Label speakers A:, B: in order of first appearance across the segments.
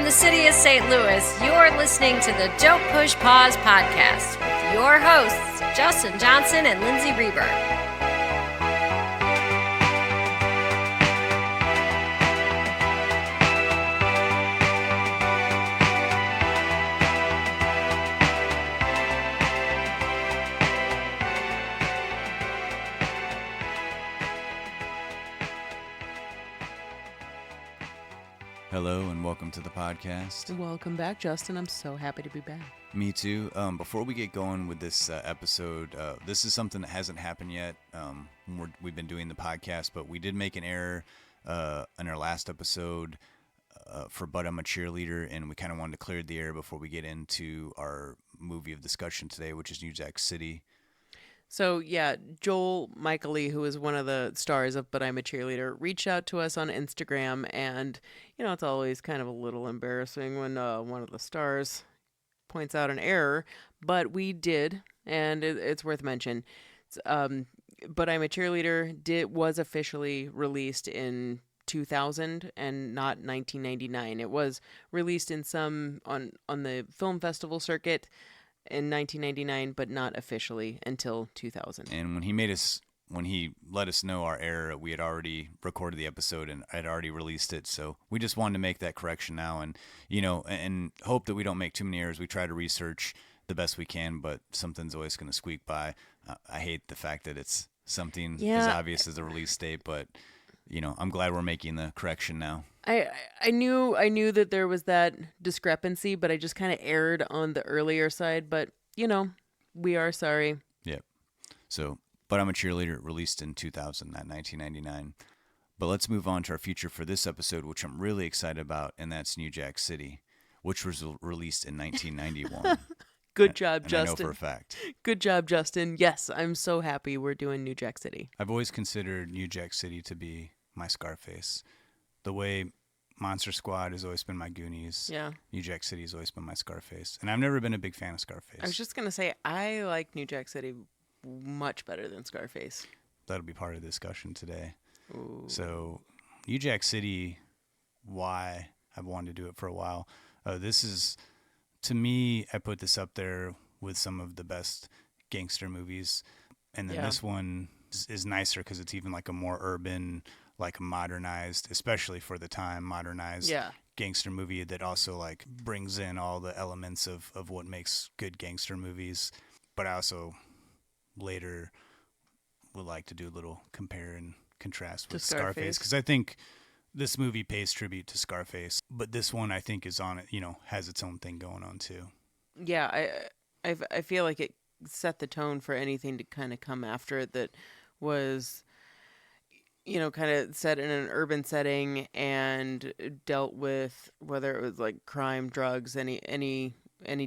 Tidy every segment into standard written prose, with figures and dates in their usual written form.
A: the city of St. Louis, you're listening to the Don't Push Pause podcast with your hosts, Justin Johnson and Lindsay Reber.
B: Hello and welcome to the podcast.
C: Welcome back, Justin. I'm so happy to be back.
B: Me too. Before we get going with this episode, this is something that hasn't happened yet. We've been doing the podcast, but we did make an error in our last episode for But I'm a Cheerleader, and we kind of wanted to clear the air before we get into our movie of discussion today, which is New Jack City.
C: So, yeah, Joel Michaely, who is one of the stars of But I'm a Cheerleader, reached out to us on Instagram, and, you know, it's always kind of a little embarrassing when one of the stars points out an error, but we did, and it's worth mention. But I'm a Cheerleader was officially released in 2000 and not 1999. It was released in on the film festival circuit in 1999, but not officially until 2000.
B: And when he let us know our error, we had already recorded the episode and had already released it. So we just wanted to make that correction now, and and hope that we don't make too many errors. We try to research the best we can, but something's always going to squeak by. I hate the fact that it's something as obvious as the release date, but I'm glad we're making the correction now.
C: I knew that there was that discrepancy, but I just kind of erred on the earlier side. But, we are sorry.
B: Yep. So, But I'm a Cheerleader, released in 2000, not 1999. But let's move on to our feature for this episode, which I'm really excited about, and that's New Jack City, which was released in 1991.
C: Good job,
B: and
C: Justin.
B: I know for a fact.
C: Good job, Justin. Yes, I'm so happy we're doing New Jack City.
B: I've always considered New Jack City to be my Scarface. The way Monster Squad has always been my Goonies.
C: Yeah.
B: New Jack City has always been my Scarface. And I've never been a big fan of Scarface.
C: I was just going to say, I like New Jack City much better than Scarface.
B: That'll be part of the discussion today.
C: Ooh.
B: So, New Jack City, why I've wanted to do it for a while. This is, to me, I put this up there with some of the best gangster movies. And then this one is nicer because it's even like a more urban, like modernized, especially for the time, modernized gangster movie that also like brings in all the elements of what makes good gangster movies. But I also later would like to do a little compare and contrast with Scarface, because I think this movie pays tribute to Scarface, but this one I think is on it, has its own thing going on too.
C: Yeah, I feel like it set the tone for anything to kind of come after it that was, kind of set in an urban setting and dealt with whether it was like crime, drugs, any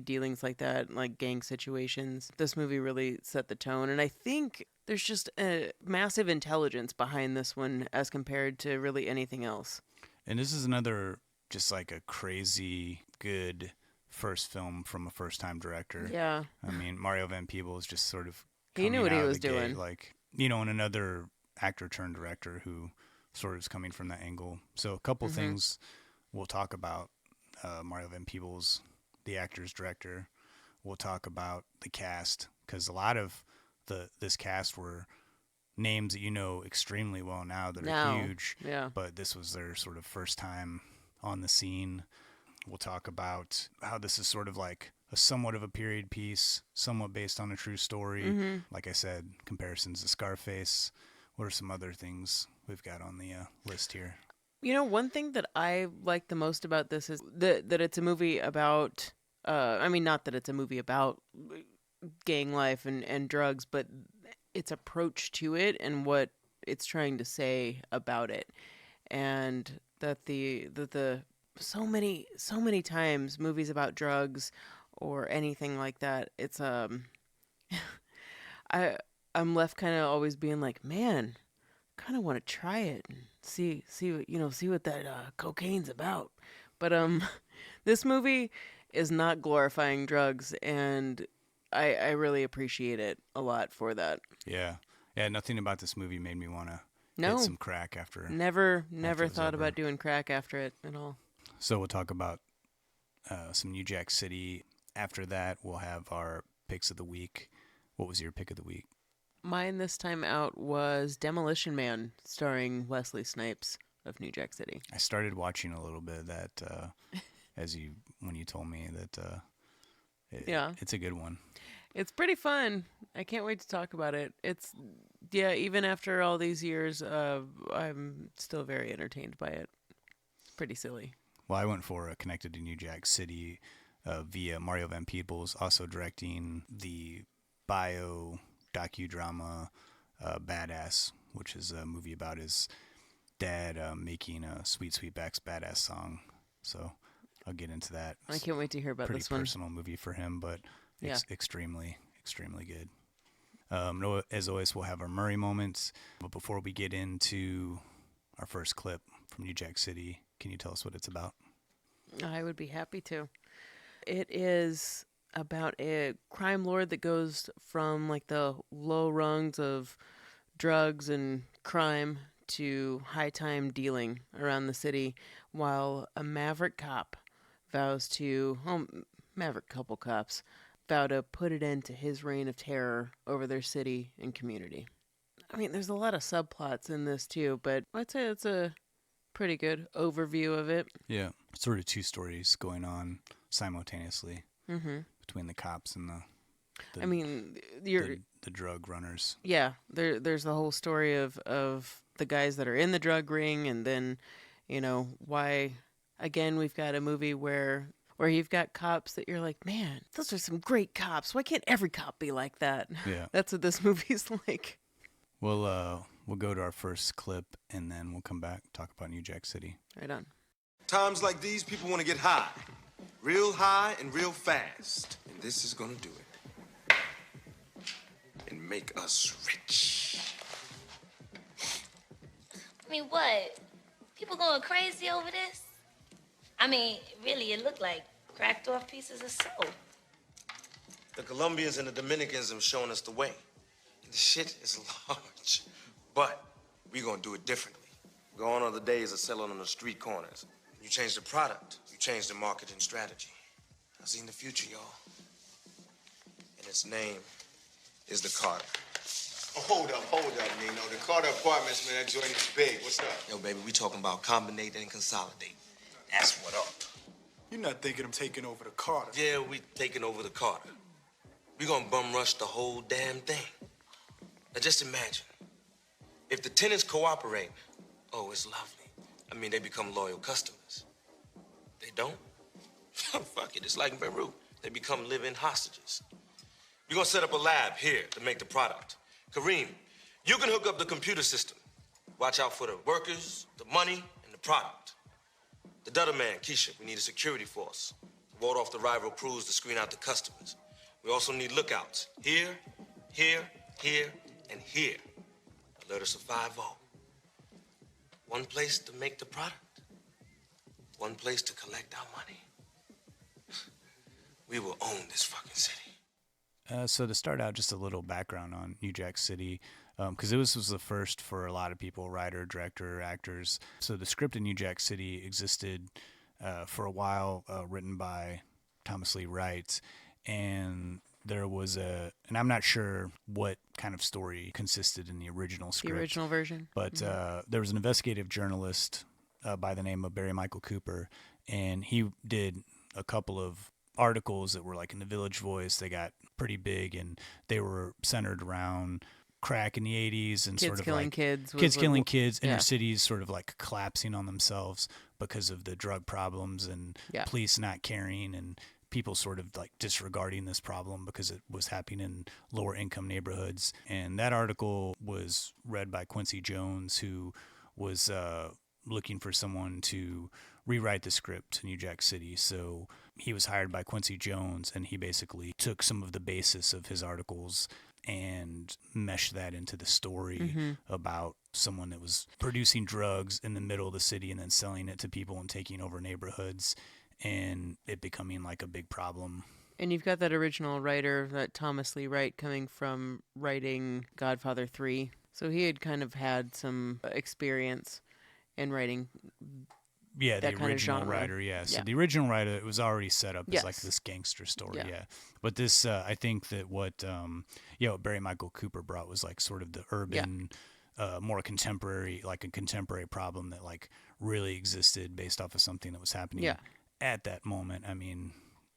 C: dealings like that, like gang situations. This movie really set the tone, and I think there's just a massive intelligence behind this one as compared to really anything else.
B: And this is another just like a crazy good first film from a first-time director.
C: Yeah.
B: I mean, Mario Van Peebles just sort of
C: he knew what he was doing.
B: Gate, like, and another actor turned director who sort of is coming from that angle. So a couple things we'll talk about. Mario Van Peebles, the actor's director. We'll talk about the cast, because a lot of this cast were names that you know extremely well now that are huge.
C: Yeah.
B: But this was their sort of first time on the scene. We'll talk about how this is sort of like a somewhat of a period piece, somewhat based on a true story. Like I said, comparisons to Scarface. What are some other things we've got on the list here?
C: One thing that I like the most about this is that it's a movie about, not that it's a movie about gang life and drugs, but its approach to it and what it's trying to say about it. And that the so many times movies about drugs or anything like that, it's I'm left kind of always being like, man, kind of want to try it and see what that cocaine's about. But this movie is not glorifying drugs, and I really appreciate it a lot for that.
B: Yeah, nothing about this movie made me want to hit some crack after.
C: Never thought about doing crack after it at all.
B: So we'll talk about some New Jack City. After that, we'll have our picks of the week. What was your pick of the week?
C: Mine this time out was Demolition Man, starring Wesley Snipes of New Jack City.
B: I started watching a little bit of that when you told me that. It's a good one.
C: It's pretty fun. I can't wait to talk about it. Even after all these years, I'm still very entertained by it. Pretty silly.
B: Well, I went for Connected to New Jack City via Mario Van Peebles, also directing the bio docudrama Badass, which is a movie about his dad making a Sweet Sweetback's Badass song. So I'll get into that.
C: I can't wait to hear about this one.
B: Pretty personal movie for him, but extremely, extremely good. As always, we'll have our Murray moments. But before we get into our first clip from New Jack City, can you tell us what it's about?
C: I would be happy to. It is about a crime lord that goes from like the low rungs of drugs and crime to high time dealing around the city, while a maverick cop maverick couple cops vow to put an end to his reign of terror over their city and community. I mean, there's a lot of subplots in this too, but I'd say it's a pretty good overview of it.
B: Yeah, sort of two stories going on simultaneously between the cops and the drug runners.
C: Yeah, there's the whole story of the guys that are in the drug ring, and then, why, again, we've got a movie where you've got cops that you're like, man, those are some great cops. Why can't every cop be like that?
B: Yeah.
C: That's what this movie's like.
B: We'll go to our first clip, and then we'll come back, talk about New Jack City.
C: Right on.
D: Times like these, people want to get high. Real high and real fast. And this is gonna do it. And make us rich.
E: I mean, what? People going crazy over this? I mean, really, it looked like cracked off pieces of soap.
D: The Colombians and the Dominicans have shown us the way. The shit is large, but we're gonna do it differently. Gone are the days of selling on the street corners. You change the product, you change the marketing strategy. I've seen the future, y'all. And its name is the Carter.
F: Oh, hold up, Nino. The Carter Apartments, man, that joint is big. What's up?
D: Yo, baby, we talking about combinate and consolidate. That's what up.
F: You're not thinking of taking over the Carter.
D: Yeah, we taking over the Carter. We gonna bum rush the whole damn thing. Now just imagine, if the tenants cooperate, oh, it's lovely. I mean, they become loyal customers. They don't? Fuck it, it's like in Beirut. They become live-in hostages. We're gonna set up a lab here to make the product. Kareem, you can hook up the computer system. Watch out for the workers, the money, and the product. The Dutter man, Keisha, we need a security force. Ward off the rival crews to screen out the customers. We also need lookouts. Here, and here. Alert us of 5-0. One place to make the product. One place to collect our money. We will own this fucking city.
B: So to start out, just a little background on New Jack City, because this was the first for a lot of people, writer, director, actors. So the script in New Jack City existed for a while, written by Thomas Lee Wright, and there was and I'm not sure what kind of story consisted in the original script.
C: The original version.
B: But there was an investigative journalist by the name of Barry Michael Cooper, and he did a couple of articles that were like in the Village Voice. They got pretty big, and they were centered around crack in the 80s and
C: kids
B: sort of
C: killing
B: like
C: kids.
B: Kids killing kids,
C: yeah.
B: inner cities sort of like collapsing on themselves because of the drug problems and police not caring and people sort of like disregarding this problem because it was happening in lower income neighborhoods. And that article was read by Quincy Jones, who was looking for someone to rewrite the script to New Jack City. So he was hired by Quincy Jones, and he basically took some of the basis of his articles and meshed that into the story about someone that was producing drugs in the middle of the city and then selling it to people and taking over neighborhoods, and it becoming like a big problem.
C: And you've got that original writer, that Thomas Lee Wright, coming from writing Godfather 3. So he had kind of had some experience in writing
B: Yeah,
C: that
B: the
C: kind of
B: original
C: genre.
B: writer, yeah. So
C: Yeah.
B: the original writer, it was already set up as like
C: Yes.
B: this gangster story,
C: Yeah.
B: yeah. But this, I think that what Barry Michael Cooper brought was like sort of the urban, more contemporary, like a contemporary problem that like really existed based off of something that was happening
C: Yeah.
B: at that moment. I mean,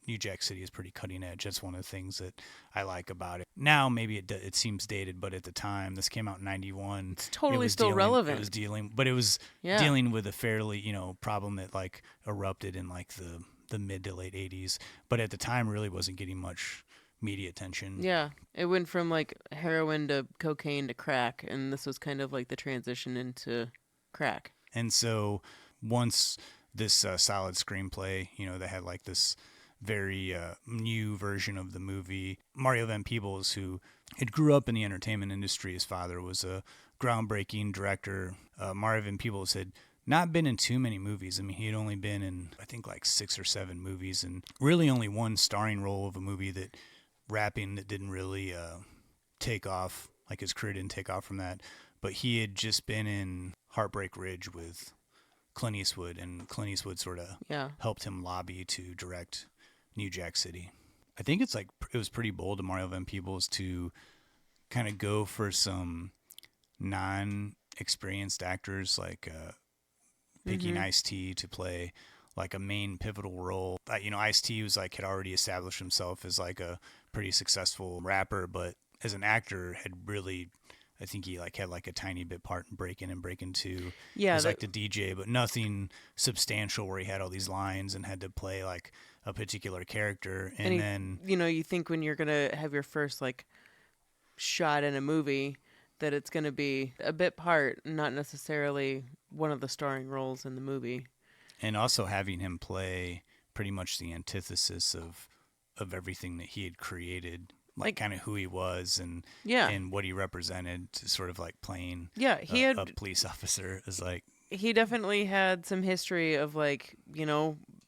B: New Jack City is pretty cutting edge. That's one of the things that I like about it. Now maybe it seems dated, but at the time, this came out in '91.
C: It's totally
B: it was
C: still relevant.
B: It was dealing with a fairly problem that like erupted in like the mid to late '80s, but at the time really wasn't getting much media attention.
C: Yeah, it went from like heroin to cocaine to crack, and this was kind of like the transition into crack.
B: And so once this solid screenplay, they had like this very new version of the movie. Mario Van Peebles, who had grew up in the entertainment industry, his father was a groundbreaking director. Mario Van Peebles had not been in too many movies. I mean, he had only been in, I think, like 6 or 7 movies, and really only one starring role of a movie that didn't really take off. Like, his career didn't take off from that. But he had just been in Heartbreak Ridge with Clint Eastwood, and Clint Eastwood sort of helped him lobby to direct New Jack City. I think it was pretty bold of Mario Van Peebles to kind of go for some non-experienced actors, like picking Ice-T to play like a main pivotal role. Ice-T was like had already established himself as like a pretty successful rapper, but as an actor had really, I think he like had like a tiny bit part in Breakin' and Breakin' 2.
C: Yeah,
B: as like the DJ, but nothing substantial where he had all these lines and had to play like a particular character. And then
C: you think when you're gonna have your first like shot in a movie that it's gonna be a bit part, not necessarily one of the starring roles in the movie.
B: And also having him play pretty much the antithesis of everything that he had created, like kind of who he was and what he represented, to sort of like playing
C: he had
B: a police officer is like.
C: He definitely had some history of like,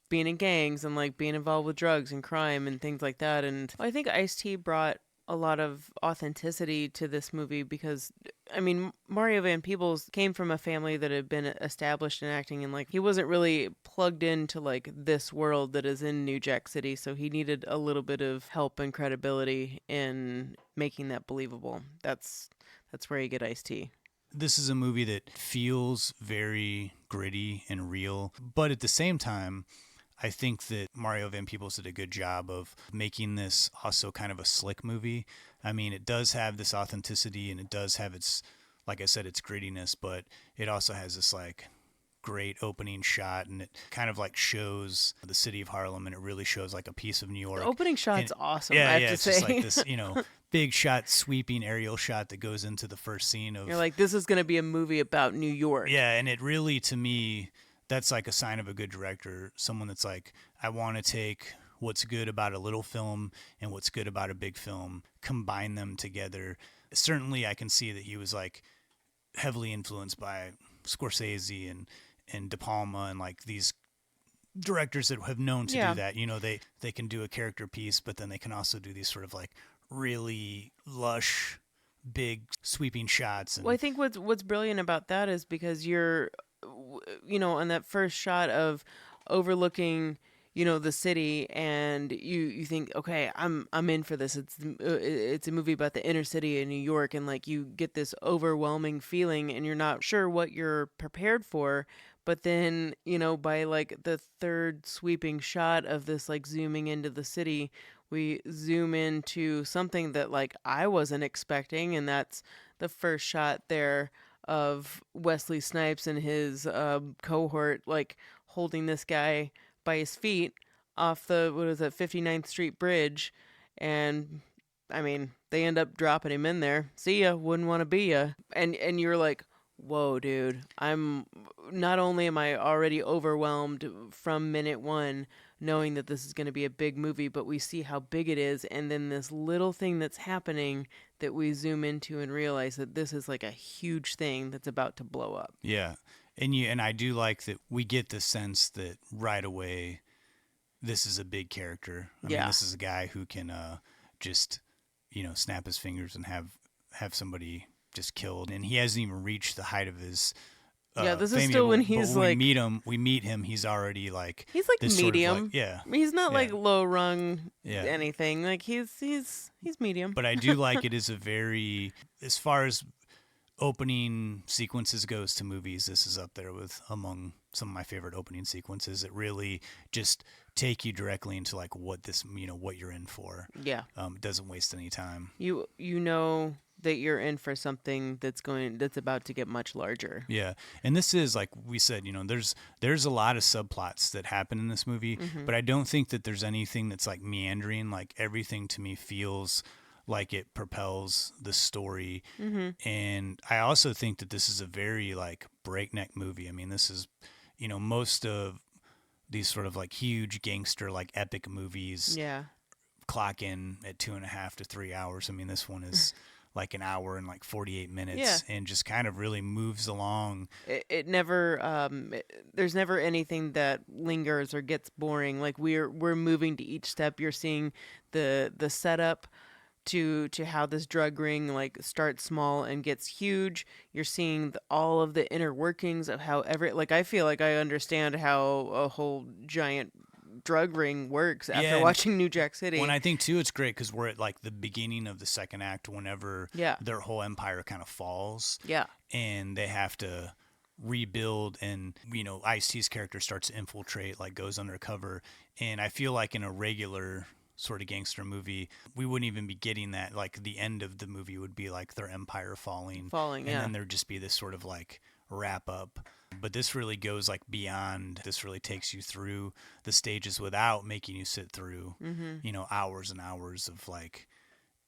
C: being in gangs and like being involved with drugs and crime and things like that. And I think Ice-T brought a lot of authenticity to this movie because, I mean, Mario Van Peebles came from a family that had been established in acting, and like he wasn't really plugged into like this world that is in New Jack City, so he needed a little bit of help and credibility in making that believable. That's where you get Ice-T.
B: This is a movie that feels very gritty and real, but at the same time, I think that Mario Van Peebles did a good job of making this also kind of a slick movie. I mean, it does have this authenticity and it does have its, like I said, its grittiness, but it also has this like great opening shot, and it kind of like shows the city of Harlem, and it really shows like a piece of New York.
C: The opening shot's awesome,
B: Yeah,
C: I have to
B: it's
C: say.
B: just like this, big shot, sweeping aerial shot that goes into the first scene of.
C: You're like, this is going to be a movie about New York.
B: Yeah, and it really, to me, that's like a sign of a good director. Someone that's like, I want to take what's good about a little film and what's good about a big film, combine them together. Certainly, I can see that he was like heavily influenced by Scorsese and De Palma and like these directors that have known to do that. They can do a character piece, but then they can also do these sort of like really lush, big sweeping shots. And
C: Well, I think what's brilliant about that is because you're, on that first shot of overlooking, the city, and you think, okay, I'm in for this. It's a movie about the inner city in New York, and like you get this overwhelming feeling, and you're not sure what you're prepared for. But then, by like the third sweeping shot of this like zooming into the city, we zoom into something that like I wasn't expecting, and that's the first shot there of Wesley Snipes and his cohort like holding this guy by his feet off the 59th Street Bridge, and I mean they end up dropping him in there. See ya, wouldn't want to be ya. And you're like, whoa, dude, not only am I already overwhelmed from minute one knowing that this is going to be a big movie, but we see how big it is, and then this little thing that's happening that we zoom into and realize that this is like a huge thing that's about to blow up.
B: Yeah. And I do like that we get the sense that right away this is a big character. I mean, this is a guy who can just, snap his fingers and have somebody just killed. And he hasn't even reached the height of his
C: Yeah, this is
B: Fabian,
C: still when
B: but
C: he's
B: when
C: like
B: we meet him, he's already like
C: he's like
B: this sort of,
C: medium.
B: like, yeah.
C: He's not
B: Yeah.
C: like low rung
B: Yeah.
C: anything. Like he's medium.
B: But I do like it is a very, as far as opening sequences goes to movies, this is up there with among some of my favorite opening sequences. It really just take you directly into like what this, what you're in for.
C: Yeah.
B: It doesn't waste any time.
C: You know that you're in for something that's about to get much larger.
B: Yeah. And this is, like we said, there's a lot of subplots that happen in this movie, but I don't think that there's anything that's like meandering. Like everything to me feels like it propels the story. And I also think that this is a very like breakneck movie. I mean, this is, most of these sort of like huge gangster, like epic movies clock in at 2.5 to 3 hours. I mean, this one is like an hour and like 48 minutes and just kind of really moves along.
C: It never, there's never anything that lingers or gets boring. Like we're moving to each step. You're seeing the setup to how this drug ring like starts small and gets huge. You're seeing all of the inner workings of how I feel like I understand how a whole giant drug ring works after watching New Jack City.
B: When I think too, it's great because we're at like the beginning of the second act whenever their whole empire kind of falls.
C: Yeah.
B: And they have to rebuild, and Ice-T's character starts to infiltrate, like goes undercover. And I feel like in a regular sort of gangster movie, we wouldn't even be getting that. Like the end of the movie would be like their empire falling, and then there'd just be this sort of like wrap up. But this really goes like beyond. This really takes you through the stages without making you sit through hours and hours of like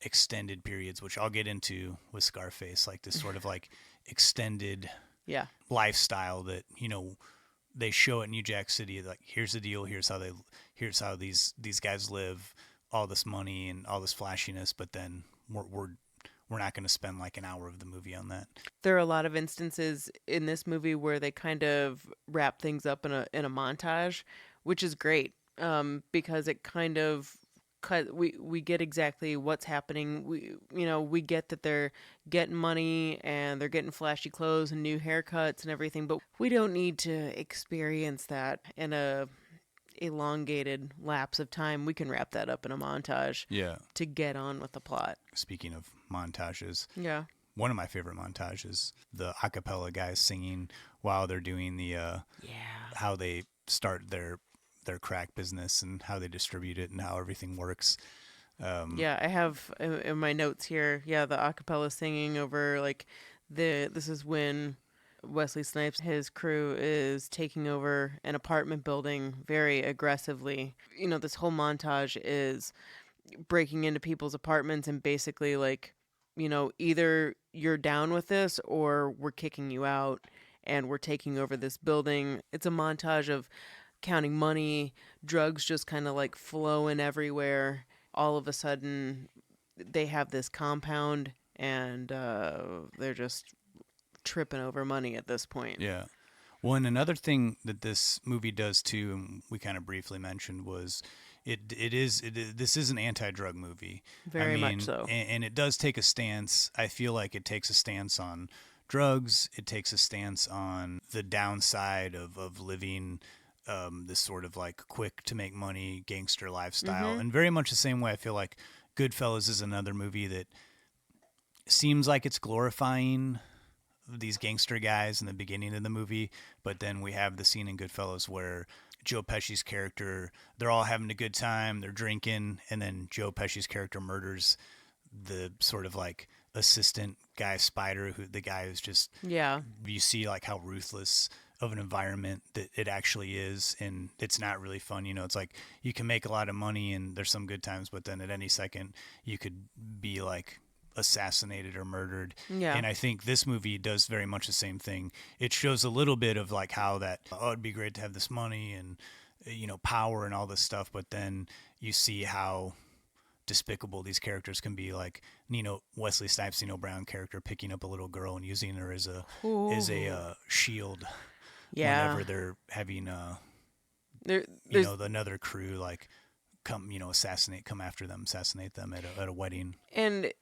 B: extended periods, which I'll get into with Scarface, like this sort of like extended lifestyle that they show at New Jack City. Like, here's the deal, here's how these guys live, all this money and all this flashiness, but then we're not going to spend like an hour of the movie on that.
C: There are a lot of instances in this movie where they kind of wrap things up in a montage, which is great, because it kind of we get exactly what's happening. We get that they're getting money and they're getting flashy clothes and new haircuts and everything, but we don't need to experience that in a elongated lapse of time. We can wrap that up in a montage to get on with the plot.
B: Speaking of montages,
C: one
B: of my favorite montages, the a cappella guys singing while they're doing the how they start their crack business and how they distribute it and how everything works.
C: I have in my notes here, the a cappella singing over like this is when Wesley Snipes, his crew, is taking over an apartment building very aggressively. This whole montage is breaking into people's apartments and basically like, either you're down with this or we're kicking you out and we're taking over this building. It's a montage of counting money, drugs just kind of like flowing everywhere. All of a sudden, they have this compound and they're just tripping over money at this point.
B: Yeah. Well, and another thing that this movie does too, and we kind of briefly mentioned, was this is an anti-drug movie.
C: Very much so.
B: And it does take a stance. I feel like it takes a stance on drugs. It takes a stance on the downside of living this sort of like quick to make money gangster lifestyle. And very much the same way I feel like Goodfellas is another movie that seems like it's glorifying these gangster guys in the beginning of the movie, but then we have the scene in Goodfellas where Joe Pesci's character, they're all having a good time, they're drinking, and then Joe Pesci's character murders the sort of like assistant guy, Spider, who the guy who's just, you see like how ruthless of an environment that it actually is, and it's not really fun. It's like you can make a lot of money and there's some good times, but then at any second you could be like assassinated or murdered. And I think this movie does very much the same thing. It shows a little bit of like how that, it'd be great to have this money and power and all this stuff, but then you see how despicable these characters can be. Like Wesley Snipes, Brown character picking up a little girl and using her as a shield whenever they're having another crew like come assassinate them at a wedding.
C: And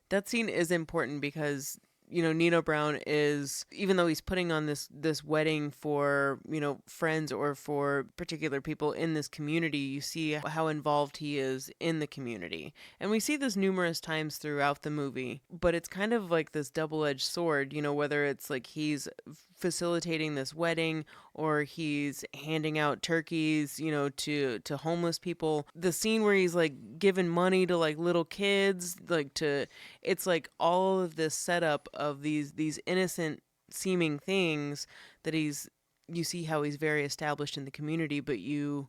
C: that scene is important because Nino Brown is, even though he's putting on this wedding for, friends or for particular people in this community, you see how involved he is in the community. And we see this numerous times throughout the movie, but it's kind of like this double-edged sword, whether it's like he's facilitating this wedding or he's handing out turkeys, to homeless people. The scene where he's like giving money to like little kids, it's like all of this setup of these innocent seeming things that you see how he's very established in the community, but he's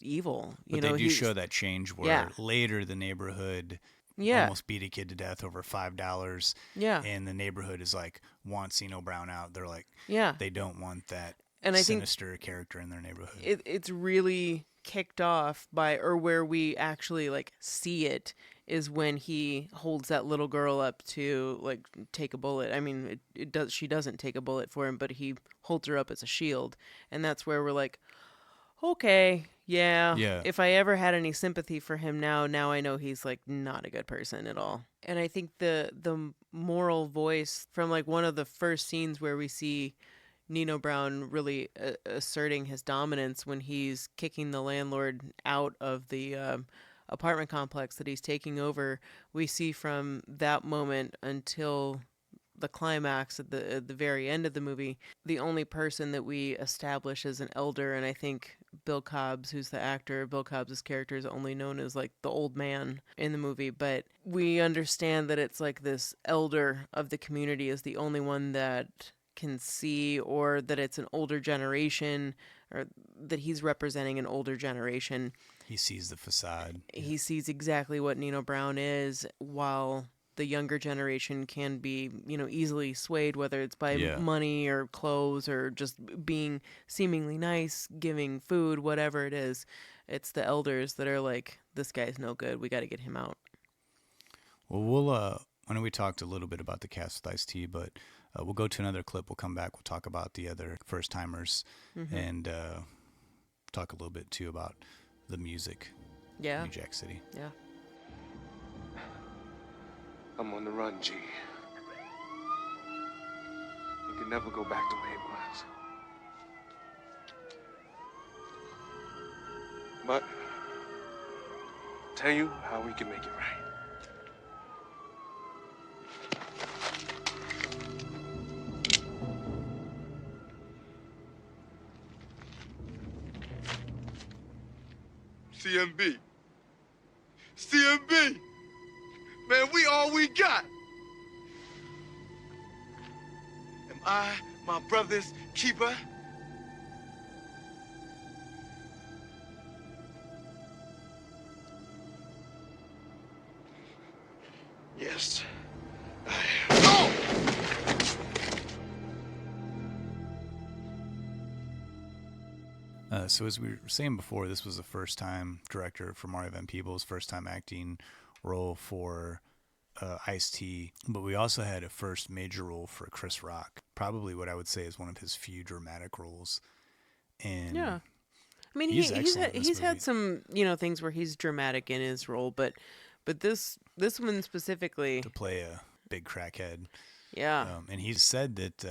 C: evil.
B: But they do show that change where later the neighborhood almost beat a kid to death over $5.
C: Yeah.
B: And the neighborhood is like, wants Nino Brown out. They're like, they don't want that sinister character in their neighborhood.
C: It's really kicked off by, or where we actually like see it, is when he holds that little girl up to like take a bullet. I mean, she doesn't take a bullet for him, but he holds her up as a shield. And that's where we're like, okay, yeah. If I ever had any sympathy for him now I know he's like not a good person at all. And I think the moral voice from like one of the first scenes where we see Nino Brown really asserting his dominance when he's kicking the landlord out of the apartment complex that he's taking over, we see from that moment until the climax at the very end of the movie, the only person that we establish as an elder, and I think Bill Cobbs, who's the actor, Bill Cobbs' character is only known as like the old man in the movie, but we understand that it's like this elder of the community is the only one that can see, or that it's an older generation, or that he's representing an older generation.
B: He sees the facade.
C: He sees exactly what Nino Brown is, while the younger generation can be, easily swayed, whether it's by money or clothes or just being seemingly nice, giving food, whatever it is. It's the elders that are like, this guy's no good. We got to get him out.
B: Well, I know we talked a little bit about the cast with Ice-T, but we'll go to another clip. We'll come back. We'll talk about the other first-timers and talk a little bit, too, about the music in New Jack City.
C: Yeah.
G: I'm on the run, G. You can never go back the way it was. But I'll tell you how we can make it right.
F: CMB. CMB! Man, we all we got. Am I my brother's keeper? Yes.
B: So as we were saying before, this was the first time director for Mario Van Peebles, first time acting role for Ice-T, but we also had a first major role for Chris Rock, probably what I would say is one of his few dramatic roles. And
C: yeah, I mean he's had some things where he's dramatic in his role, but this one specifically
B: to play a big crackhead.
C: Yeah,
B: and he said that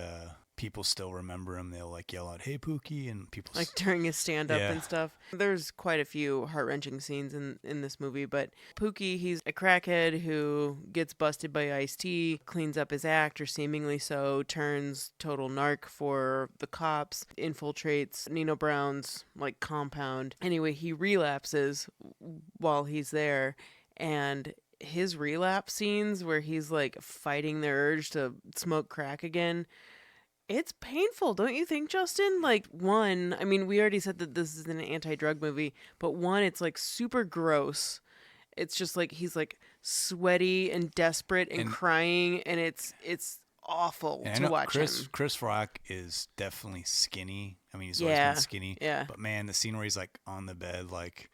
B: people still remember him. They'll like yell out, "Hey, Pookie," and people
C: like during his stand-up and stuff. There's quite a few heart-wrenching scenes in this movie, but Pookie, he's a crackhead who gets busted by Ice-T, cleans up his act, or seemingly so, turns total narc for the cops, infiltrates Nino Brown's like compound. Anyway, he relapses while he's there, and his relapse scenes where he's like fighting the urge to smoke crack again, it's painful, don't you think, Justin? Like, one, I mean, we already said that this is an anti-drug movie, but one, it's like super gross. It's just like he's like sweaty and desperate and crying, and it's awful to watch him.
B: Chris Rock is definitely skinny. I mean, he's always been skinny.
C: Yeah.
B: But man, the scene where he's like on the bed, like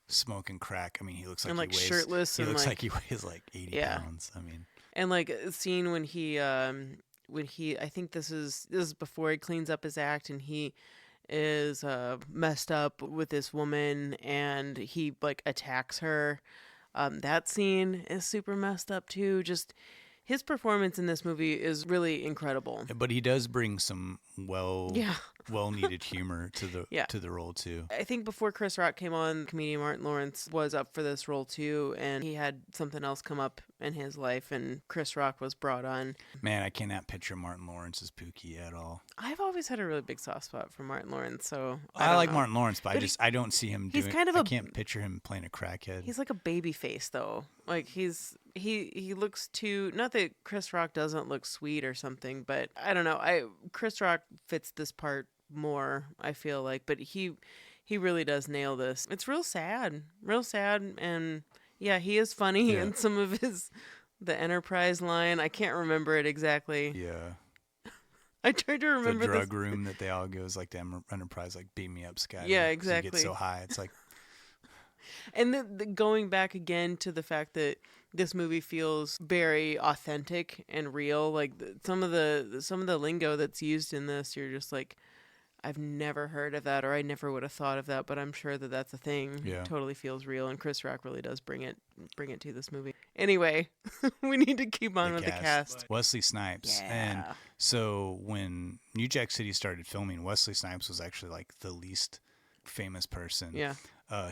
B: smoking crack. I mean, he looks like
C: and like
B: he weighs,
C: shirtless.
B: He
C: and
B: looks
C: like
B: he weighs like 80 pounds. I mean,
C: and like a scene when he I think this is before he cleans up his act, and he is messed up with this woman, and he like attacks her. That scene is super messed up too. Just his performance in this movie is really incredible.
B: But he does bring some well-needed humor to the role too.
C: I think before Chris Rock came on, comedian Martin Lawrence was up for this role too, and he had something else come up in his life, and Chris Rock was brought on.
B: Man, I cannot picture Martin Lawrence as Pookie at all.
C: I've always had a really big soft spot for Martin Lawrence, so
B: I like
C: know.
B: Martin Lawrence, but I don't see him doing. I can't picture him playing a crackhead.
C: He's like a baby face though. Like he looks too, not that Chris Rock doesn't look sweet or something, but I don't know. Chris Rock fits this part more, I feel like, but he really does nail this. It's real sad, and yeah, he is funny in some of the Enterprise line. I can't remember it exactly.
B: Yeah.
C: I tried to remember
B: the drug room that they all go is like the Enterprise, like beam me up, Scotty.
C: Yeah, exactly.
B: You get so high, it's like.
C: And the going back again to the fact that this movie feels very authentic and real. Like some of the lingo that's used in this, you're just like, I've never heard of that, or I never would have thought of that, but I'm sure that that's a thing.
B: Yeah.
C: It totally feels real, and Chris Rock really does bring it to this movie. Anyway, we need to keep on with the cast.
B: Wesley Snipes.
C: Yeah.
B: And so when New Jack City started filming, Wesley Snipes was actually like the least famous person.
C: Yeah.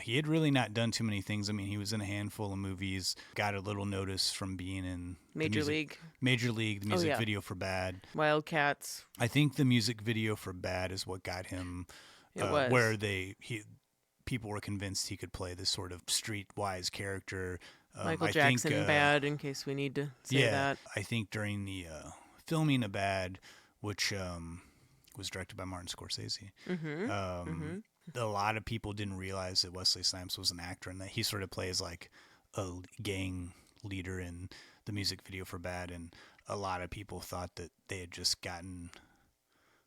B: He had really not done too many things. I mean, he was in a handful of movies, got a little notice from being in
C: Major League,
B: the music video for Bad.
C: Wildcats.
B: I think the music video for Bad is what got him where people were convinced he could play this sort of streetwise character.
C: Michael Jackson, Bad, in case we need to say that.
B: I think during the filming of Bad, which was directed by Martin Scorsese, a lot of people didn't realize that Wesley Snipes was an actor and that he sort of plays like a gang leader in the music video for Bad. And a lot of people thought that they had just gotten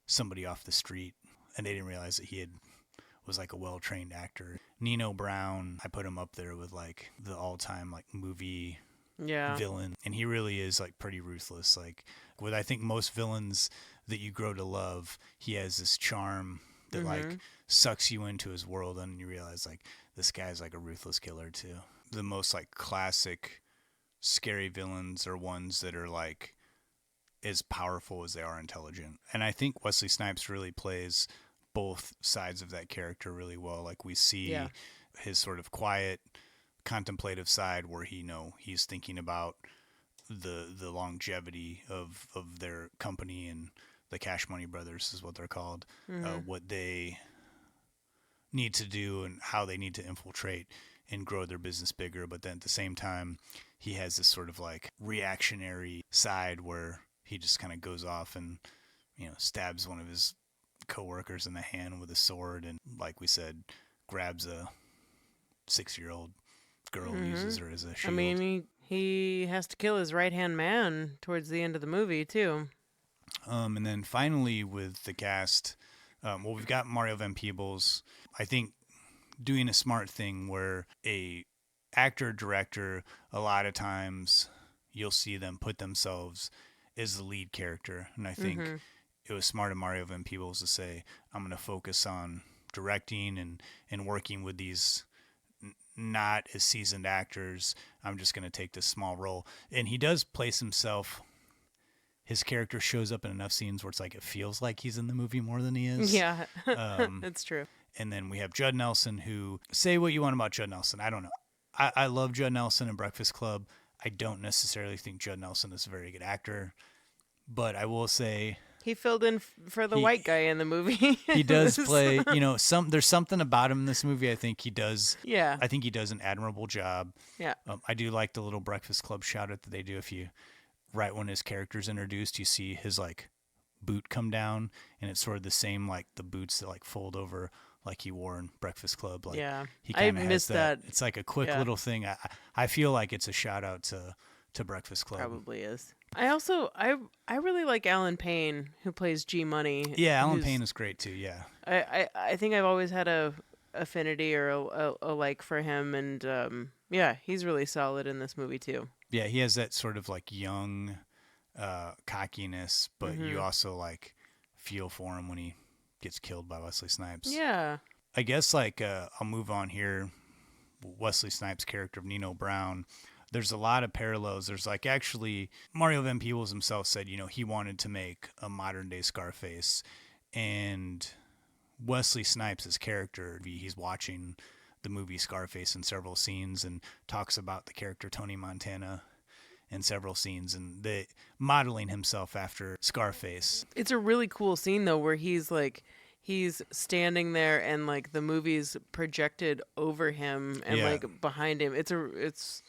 B: somebody off the street, and they didn't realize that he was like a well-trained actor. Nino Brown, I put him up there with like the all-time like movie villain, and he really is like pretty ruthless. Like with I think most villains that you grow to love, he has this charm that like sucks you into his world, and you realize like this guy's like a ruthless killer too. The most like classic scary villains are ones that are like as powerful as they are intelligent, and I think Wesley Snipes really plays both sides of that character really well. Like we see his sort of quiet, contemplative side where he's thinking about the longevity of their company, and the Cash Money Brothers is what they're called, what they need to do and how they need to infiltrate and grow their business bigger. But then at the same time, he has this sort of like reactionary side where he just kind of goes off and, stabs one of his coworkers in the hand with a sword, and like we said, grabs a 6-year-old girl and uses her as a shield.
C: I mean, he has to kill his right-hand man towards the end of the movie too.
B: And then finally with the cast, we've got Mario Van Peebles. I think doing a smart thing where a actor, director, a lot of times you'll see them put themselves as the lead character. And I think it was smart of Mario Van Peebles to say, I'm going to focus on directing and working with these not as seasoned actors. I'm just going to take this small role. And he does place himself. His character shows up in enough scenes where it's like it feels like he's in the movie more than he is.
C: Yeah, that's true.
B: And then we have Judd Nelson, who, say what you want about Judd Nelson. I don't know. I love Judd Nelson in Breakfast Club. I don't necessarily think Judd Nelson is a very good actor. But I will say...
C: He filled in for the white guy in the movie.
B: He does play, there's something about him in this movie. I think he does.
C: Yeah.
B: I think he does an admirable job.
C: Yeah.
B: I do like the little Breakfast Club shout out that they do. Right when his character's introduced, you see his like boot come down, and it's sort of the same like the boots that like fold over like he wore in Breakfast Club. Like,
C: yeah.
B: He
C: I
B: kind of
C: missed
B: has
C: that.
B: It's like a quick little thing. I feel like it's a shout out to Breakfast Club.
C: Probably is. I really like Alan Payne, who plays G Money.
B: Yeah, Alan Payne is great too. Yeah.
C: I think I've always had a affinity or a like for him, and he's really solid in this movie too.
B: Yeah, he has that sort of like young cockiness, but you also like feel for him when he gets killed by Wesley Snipes.
C: Yeah.
B: I guess like I'll move on here. Wesley Snipes' character of Nino Brown. there's a lot of parallels. There's like actually Mario Van Peebles himself said, he wanted to make a modern day Scarface, and Wesley Snipes' character, he's watching the movie Scarface in several scenes and talks about the character Tony Montana in several scenes, and modeling himself after Scarface.
C: It's a really cool scene though, where he's standing there and like the movie's projected over him and like behind him. It's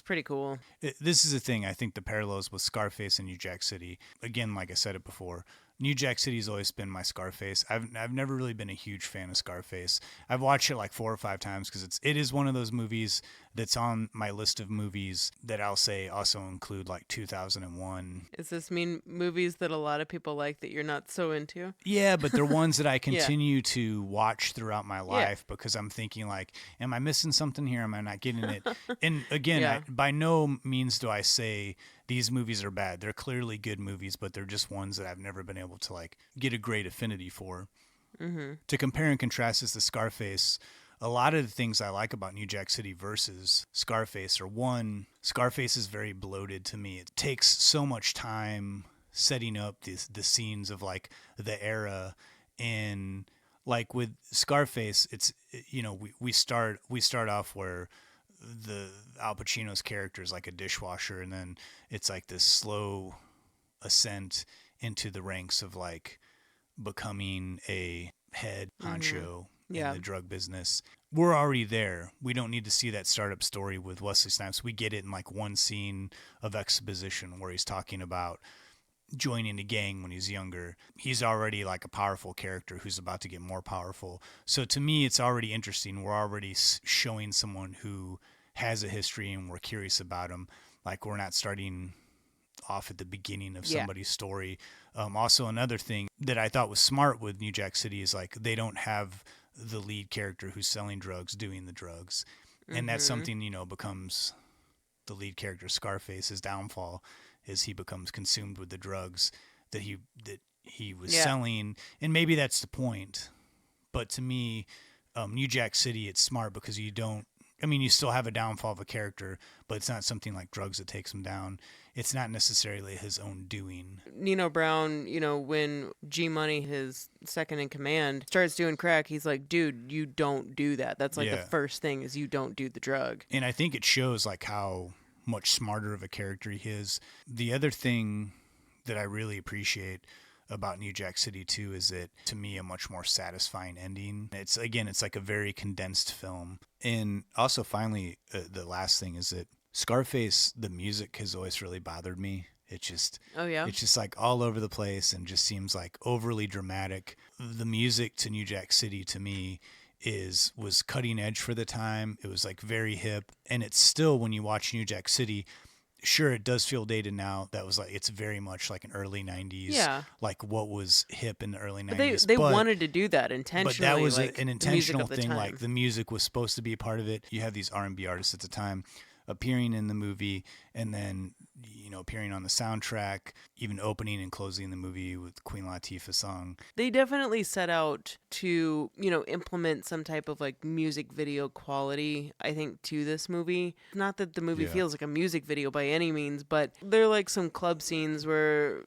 C: pretty cool.
B: This is the thing. I think the parallels with Scarface and New Jack City. Again, like I said it before, New Jack City's always been my Scarface. I've never really been a huge fan of Scarface. I've watched it like 4 or 5 times because it is one of those movies that's on my list of movies that I'll say also include like 2001.
C: Does this mean movies that a lot of people like that you're not so into?
B: Yeah, but they're ones that I continue to watch throughout my life because I'm thinking like, am I missing something here? Am I not getting it? And again, by no means do I say these movies are bad. They're clearly good movies, but they're just ones that I've never been able to like get a great affinity for. Mm-hmm. To compare and contrast this to Scarface, a lot of the things I like about New Jack City versus Scarface are, one, Scarface is very bloated to me. It takes so much time setting up the scenes of like the era, and like with Scarface, it's we start off where the Al Pacino's character is like a dishwasher, and then it's like this slow ascent into the ranks of like becoming a head honcho in the drug business. We're already there. We don't need to see that startup story with Wesley Snipes. We get it in like one scene of exposition where he's talking about joining a gang when he's younger. He's already like a powerful character who's about to get more powerful. So to me, it's already interesting. We're already showing someone who has a history and we're curious about him. Like, we're not starting off at the beginning of somebody's story. Also, another thing that I thought was smart with New Jack City is like they don't have the lead character who's selling drugs doing the drugs. And that's something, becomes the lead character Scarface. His downfall is he becomes consumed with the drugs that he was selling. And maybe that's the point. But to me, New Jack City, it's smart because you still have a downfall of a character, but it's not something like drugs that takes him down. It's not necessarily his own doing.
C: Nino Brown, when G-Money, his second in command, starts doing crack, he's like, dude, you don't do that. That's like the first thing is you don't do the drug.
B: And I think it shows like how much smarter of a character he is. The other thing that I really appreciate about New Jack City 2 is it, to me, a much more satisfying ending. It's like a very condensed film. And also, finally, the last thing is that Scarface, the music has always really bothered me. It's just like all over the place and just seems like overly dramatic. The music to New Jack City, to me, was cutting edge for the time. It was like very hip, and it's still, when you watch New Jack City, sure, it does feel dated now. That was like, it's very much like an early 90s, like what was hip in the early 90s.
C: They wanted to do that intentionally.
B: But that was
C: like
B: an intentional thing. Like the music was supposed to be a part of it. You have these R&B artists at the time appearing in the movie, and then appearing on the soundtrack, even opening and closing the movie with Queen Latifah's song.
C: They definitely set out to implement some type of like music video quality, I think, to this movie. Not that the movie feels like a music video by any means, but there are like some club scenes where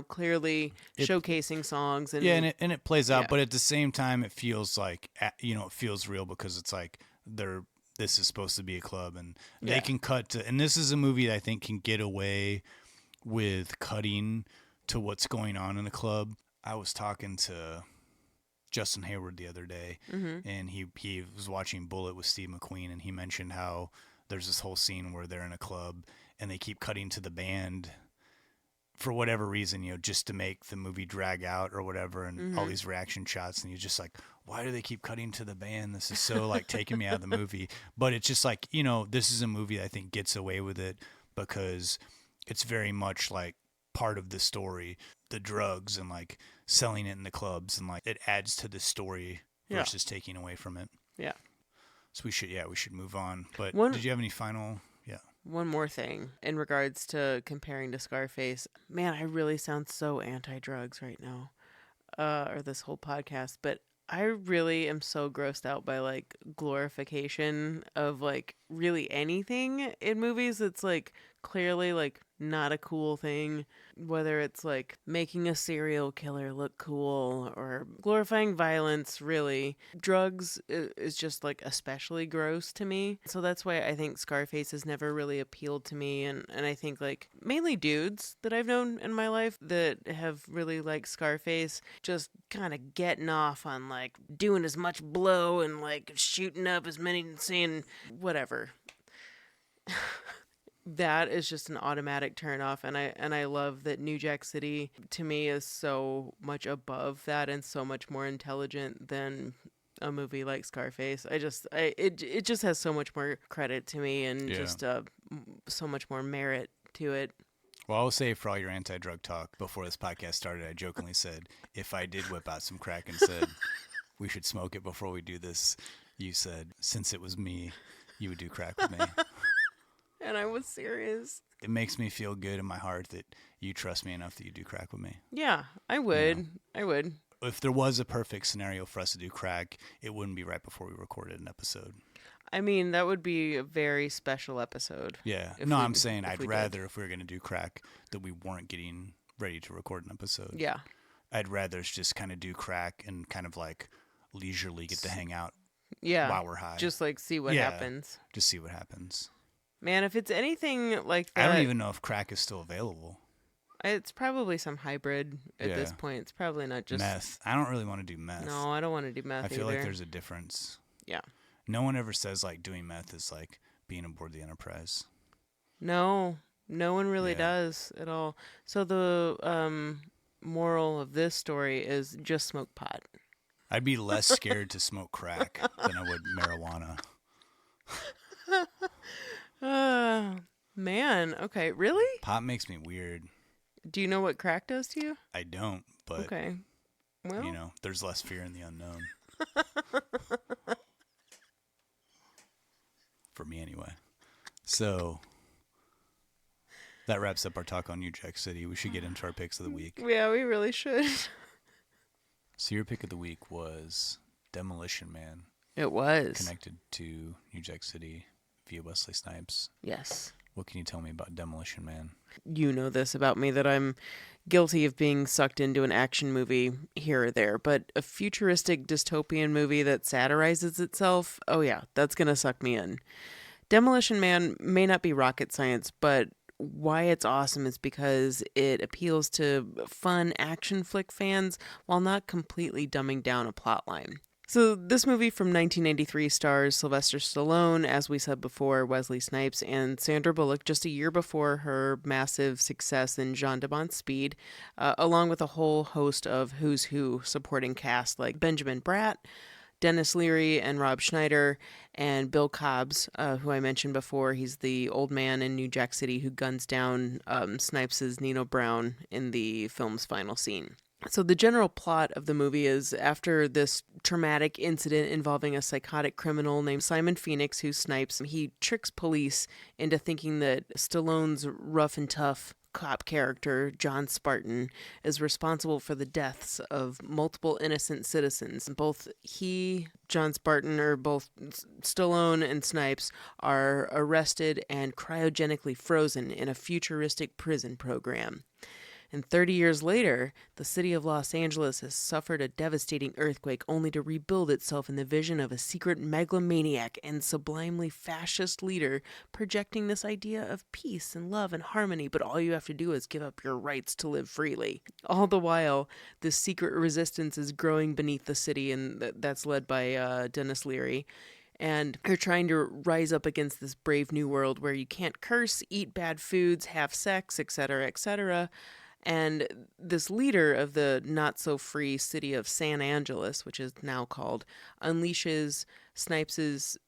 C: clearly showcasing songs and
B: it plays out, but at the same time it feels like it feels real because it's like this is supposed to be a club, and they can cut to, and this is a movie that I think can get away with cutting to what's going on in the club. I was talking to Justin Hayward the other day, and he was watching Bullet with Steve McQueen, and he mentioned how there's this whole scene where they're in a club and they keep cutting to the band for whatever reason, just to make the movie drag out or whatever, and all these reaction shots, and you're just like, why do they keep cutting to the band? This is so like taking me out of the movie. But it's just like, this is a movie that I think gets away with it because it's very much like part of the story, the drugs and like selling it in the clubs, and like it adds to the story versus taking away from it. Yeah. So we should move on. But did you have any final? Yeah.
C: One more thing in regards to comparing to Scarface. Man, I really sound so anti-drugs right now, or this whole podcast, but I really am so grossed out by like glorification of like really anything in movies that's like clearly like not a cool thing, whether it's like making a serial killer look cool or glorifying violence. Really, drugs is just like especially gross to me. So that's why I think Scarface has never really appealed to me, and I think like mainly dudes that I've known in my life that have really liked Scarface just kind of getting off on like doing as much blow and like shooting up as many, saying whatever. That is just an automatic turn off, and I love that New Jack City to me is so much above that and so much more intelligent than a movie like Scarface. It just has so much more credit to me and just so much more merit to it.
B: Well, I will say, for all your anti-drug talk, before this podcast started, I jokingly said, if I did whip out some crack and said, we should smoke it before we do this, you said, since it was me, you would do crack with me.
C: And I was serious.
B: It makes me feel good in my heart that you trust me enough that you do crack with me.
C: Yeah, I would.
B: You know?
C: I would.
B: If there was a perfect scenario for us to do crack, it wouldn't be right before we recorded an episode.
C: I mean, that would be a very special episode.
B: Yeah. I'm saying I'd rather, if we were going to do crack, that we weren't getting ready to record an episode.
C: Yeah.
B: I'd rather just kind of do crack and kind of like leisurely get to hang out while we're high.
C: Just like see what happens.
B: Just see what happens.
C: Man, if it's anything like that...
B: I don't even know if crack is still available.
C: It's probably some hybrid at this point. It's probably not just...
B: Meth. I don't really want to do meth.
C: No, I don't want to do meth
B: either. I feel like there's a difference.
C: Yeah.
B: No one ever says like doing meth is like being aboard the Enterprise.
C: No one really does at all. So the moral of this story is just smoke pot.
B: I'd be less scared to smoke crack than I would marijuana.
C: Man. Okay. Really?
B: Pot makes me weird.
C: Do you know what crack does to you?
B: I don't, but
C: okay. Well,
B: you know, there's less fear in the unknown. For me anyway. So that wraps up our talk on New Jack City. We should get into our picks of the week.
C: Yeah, we really should.
B: So your pick of the week was Demolition Man.
C: It was.
B: Connected to New Jack City via Wesley Snipes.
C: Yes.
B: What can you tell me about Demolition Man?
C: You know this about me, that I'm guilty of being sucked into an action movie here or there, but a futuristic dystopian movie that satirizes itself, oh yeah, that's gonna suck me in. Demolition Man may not be rocket science, but why it's awesome is because it appeals to fun action flick fans while not completely dumbing down a plotline. So this movie from 1993 stars Sylvester Stallone, as we said before, Wesley Snipes, and Sandra Bullock just a year before her massive success in Jean de Bon Speed, along with a whole host of who's who supporting cast like Benjamin Bratt, Dennis Leary, and Rob Schneider, and Bill Cobbs, who I mentioned before. He's the old man in New Jack City who guns down Snipes' Nino Brown in the film's final scene. So the general plot of the movie is, after this traumatic incident involving a psychotic criminal named Simon Phoenix, who's Snipes, he tricks police into thinking that Stallone's rough and tough cop character, John Spartan, is responsible for the deaths of multiple innocent citizens. Both John Spartan, or both Stallone and Snipes, are arrested and cryogenically frozen in a futuristic prison program. And 30 years later, the city of Los Angeles has suffered a devastating earthquake only to rebuild itself in the vision of a secret megalomaniac and sublimely fascist leader projecting this idea of peace and love and harmony, but all you have to do is give up your rights to live freely. All the while, this secret resistance is growing beneath the city, and that's led by Dennis Leary. And they're trying to rise up against this brave new world where you can't curse, eat bad foods, have sex, etc., etc., and this leader of the not-so-free city of San Angeles, which is now called, unleashes Snipes'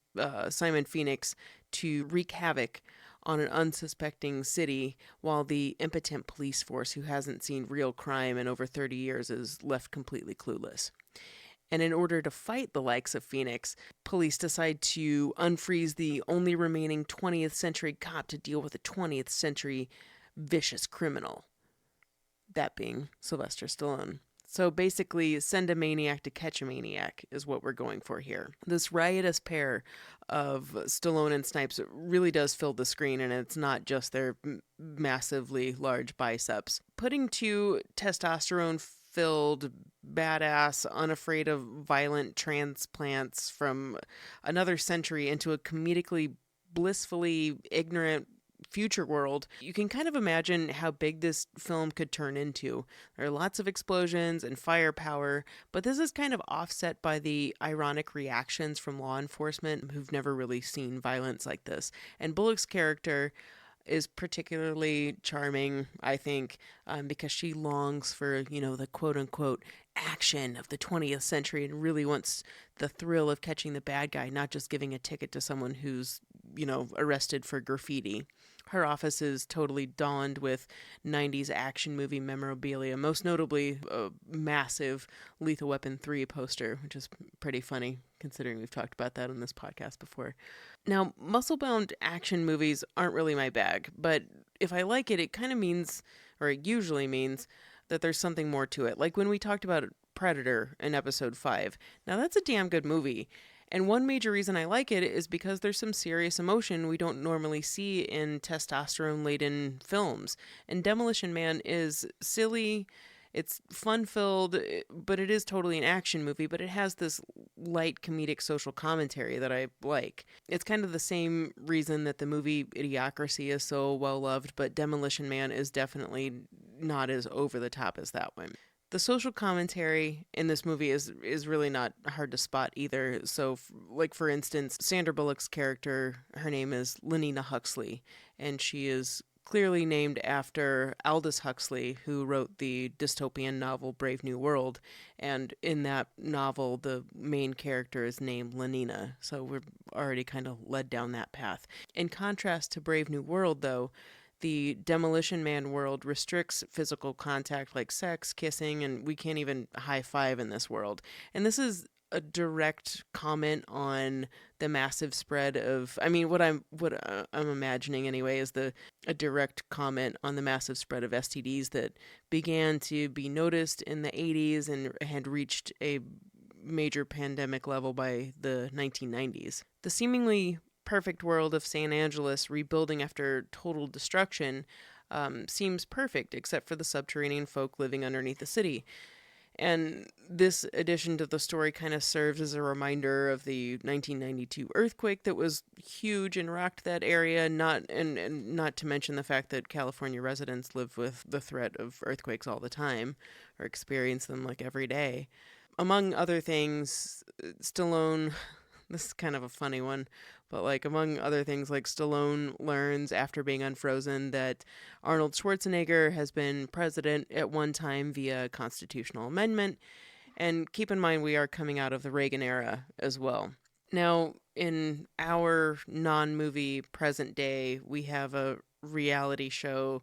C: Simon Phoenix to wreak havoc on an unsuspecting city, while the impotent police force, who hasn't seen real crime in over 30 years, is left completely clueless. And in order to fight the likes of Phoenix, police decide to unfreeze the only remaining 20th century cop to deal with a 20th century vicious criminal. That being Sylvester Stallone. So basically, send a maniac to catch a maniac is what we're going for here. This riotous pair of Stallone and Snipes really does fill the screen, and it's not just their massively large biceps. Putting two testosterone-filled, badass, unafraid of violent transplants from another century into a comedically, blissfully ignorant future world, you can kind of imagine how big this film could turn into. There are lots of explosions and firepower, but this is kind of offset by the ironic reactions from law enforcement who've never really seen violence like this. And Bullock's character is particularly charming, I think, because she longs for, the quote-unquote action of the 20th century and really wants the thrill of catching the bad guy, not just giving a ticket to someone who's, arrested for graffiti. Her office is totally donned with 90s action movie memorabilia, most notably a massive Lethal Weapon 3 poster, which is pretty funny considering we've talked about that on this podcast before. Now, muscle-bound action movies aren't really my bag, but if I like it, it kind of means, or it usually means, that there's something more to it. Like when we talked about Predator in episode 5. Now, that's a damn good movie. And one major reason I like it is because there's some serious emotion we don't normally see in testosterone-laden films. And Demolition Man is silly, it's fun-filled, but it is totally an action movie, but it has this light comedic social commentary that I like. It's kind of the same reason that the movie Idiocracy is so well-loved, but Demolition Man is definitely not as over-the-top as that one. The social commentary in this movie is really not hard to spot either. So, for instance, Sandra Bullock's character, her name is Lenina Huxley, and she is clearly named after Aldous Huxley, who wrote the dystopian novel Brave New World. And in that novel, the main character is named Lenina. So we're already kind of led down that path. In contrast to Brave New World, though, the Demolition Man world restricts physical contact like sex, kissing, and we can't even high-five in this world. And this is a direct comment on the massive spread of, what I'm imagining anyway is a direct comment on the massive spread of STDs that began to be noticed in the 80s and had reached a major pandemic level by the 1990s. The seemingly perfect world of San Angeles rebuilding after total destruction seems perfect, except for the subterranean folk living underneath the city. And this addition to the story kind of serves as a reminder of the 1992 earthquake that was huge and rocked that area, not to mention the fact that California residents live with the threat of earthquakes all the time, or experience them every day. Among other things, Stallone, this is kind of a funny one, but among other things, Stallone learns after being unfrozen that Arnold Schwarzenegger has been president at one time via constitutional amendment. And keep in mind, we are coming out of the Reagan era as well. Now, in our non-movie present day, we have a reality show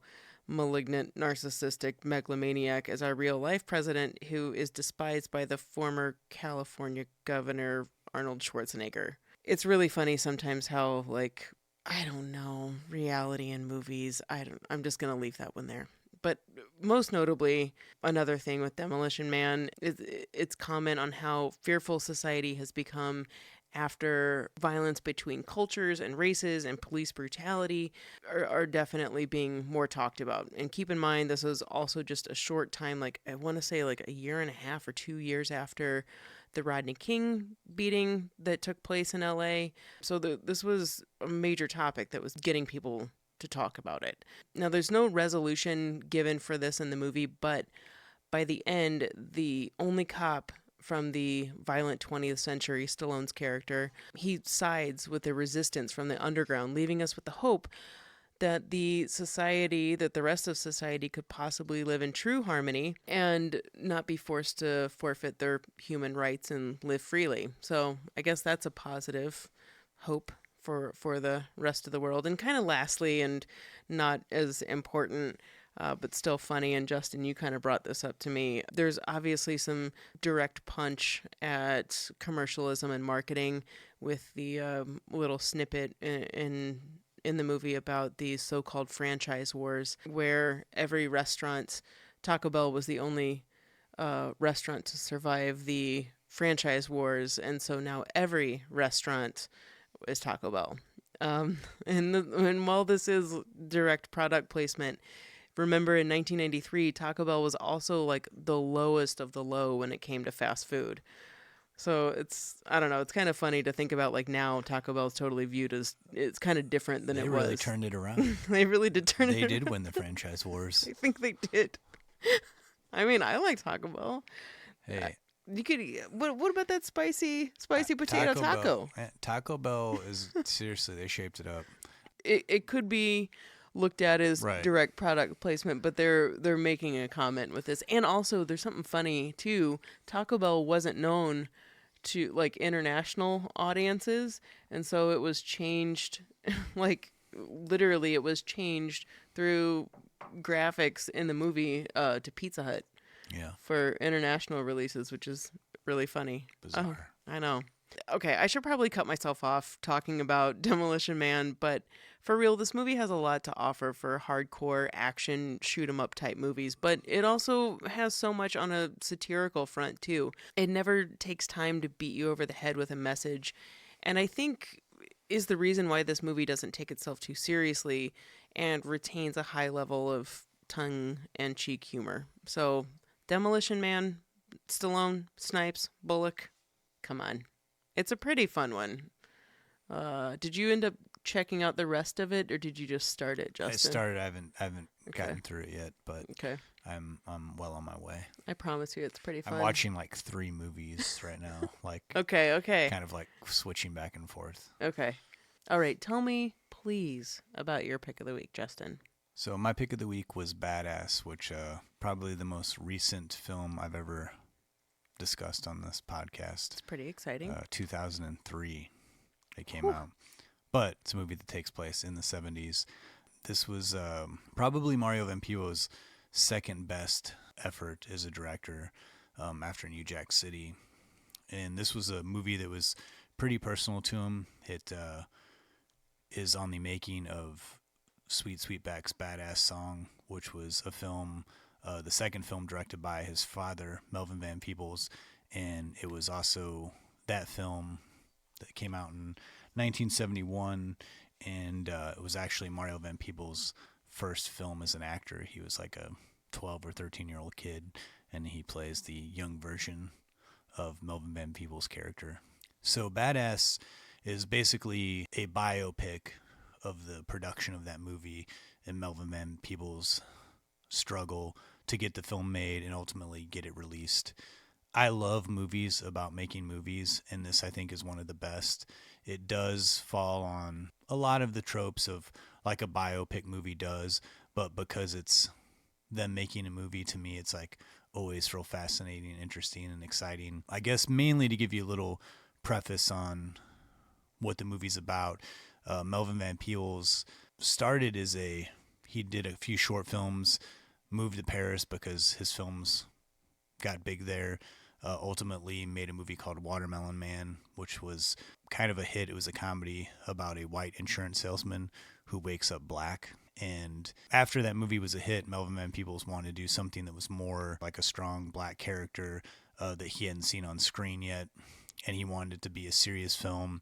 C: malignant, narcissistic megalomaniac as our real-life president who is despised by the former California governor Arnold Schwarzenegger. It's really funny sometimes how, I don't know, reality in movies, I'm just going to leave that one there. But most notably, another thing with Demolition Man is its comment on how fearful society has become after violence between cultures and races and police brutality are definitely being more talked about. And keep in mind, this was also just a short time, I want to say a year and a half or 2 years after the Rodney King beating that took place in LA. So this was a major topic that was getting people to talk about it. Now, there's no resolution given for this in the movie, but by the end, the only cop from the violent 20th century, Stallone's character, he sides with the resistance from the underground, leaving us with the hope that the rest of society could possibly live in true harmony and not be forced to forfeit their human rights and live freely. So I guess that's a positive hope for the rest of the world. And kind of lastly, and not as important, but still funny, and Justin, you kind of brought this up to me, there's obviously some direct punch at commercialism and marketing with the little snippet in the movie about these so-called franchise wars, where every restaurant, Taco Bell was the only restaurant to survive the franchise wars, and so now every restaurant is Taco Bell. And while this is direct product placement, remember in 1993, Taco Bell was also like the lowest of the low when it came to fast food. So I don't know, it's kind of funny to think about like now Taco Bell is totally viewed as, it's kind of different than
B: They
C: it was.
B: They really turned it around.
C: They really did turn it around.
B: They did win the franchise wars.
C: I think they did. I mean, I like Taco Bell.
B: Hey.
C: You could. What about that spicy potato taco?
B: Taco Bell is seriously, they shaped it up.
C: It could be looked at as
B: Right.
C: direct product placement, but they're making a comment with this. And also, there's something funny too. Taco Bell wasn't known to like international audiences, and so it was changed. Like literally, it was changed through graphics in the movie to Pizza Hut.
B: Yeah.
C: For international releases, which is really funny.
B: Bizarre.
C: Oh, I know. Okay, I should probably cut myself off talking about Demolition Man, but for real, this movie has a lot to offer for hardcore action shoot 'em up type movies, but it also has so much on a satirical front too. It never takes time to beat you over the head with a message, and I think is the reason why this movie doesn't take itself too seriously and retains a high level of tongue-in-cheek humor. So Demolition Man, Stallone, Snipes, Bullock, come on. It's a pretty fun one. Did you end up checking out the rest of it, or did you just start it, Justin?
B: I started. I haven't
C: Okay.
B: gotten through it yet, but
C: Okay.
B: I'm well on my way.
C: I promise you it's pretty fun.
B: I'm watching like 3 movies right now, like
C: Okay.
B: kind of like switching back and forth.
C: Okay. All right, tell me, please, about your pick of the week, Justin.
B: So my pick of the week was Badass, which probably the most recent film I've ever discussed on this podcast.
C: It's pretty exciting.
B: 2003 it came out. But it's a movie that takes place in the 70s. This was probably Mario Van Peebles' second best effort as a director after New Jack City. And this was a movie that was pretty personal to him. It is on the making of Sweet Sweetback's Badass Song, which was a film, the second film directed by his father, Melvin Van Peebles, and it was also that film that came out in 1971, and it was actually Mario Van Peebles' first film as an actor. He was like a 12 or 13-year-old kid, and he plays the young version of Melvin Van Peebles' character. So Badass is basically a biopic of the production of that movie and Melvin Van Peebles' struggle to get the film made and ultimately get it released. I love movies about making movies, and this I think is one of the best. It does fall on a lot of the tropes of like a biopic movie does, but because it's them making a movie, to me it's like always real fascinating, interesting, and exciting. I guess mainly to give you a little preface on what the movie's about. Melvin Van Peebles started as he did a few short films, moved to Paris because his films got big there, ultimately made a movie called Watermelon Man, which was kind of a hit. It was a comedy about a white insurance salesman who wakes up black. And after that movie was a hit, Melvin Van Peebles wanted to do something that was more like a strong black character that he hadn't seen on screen yet. And he wanted it to be a serious film.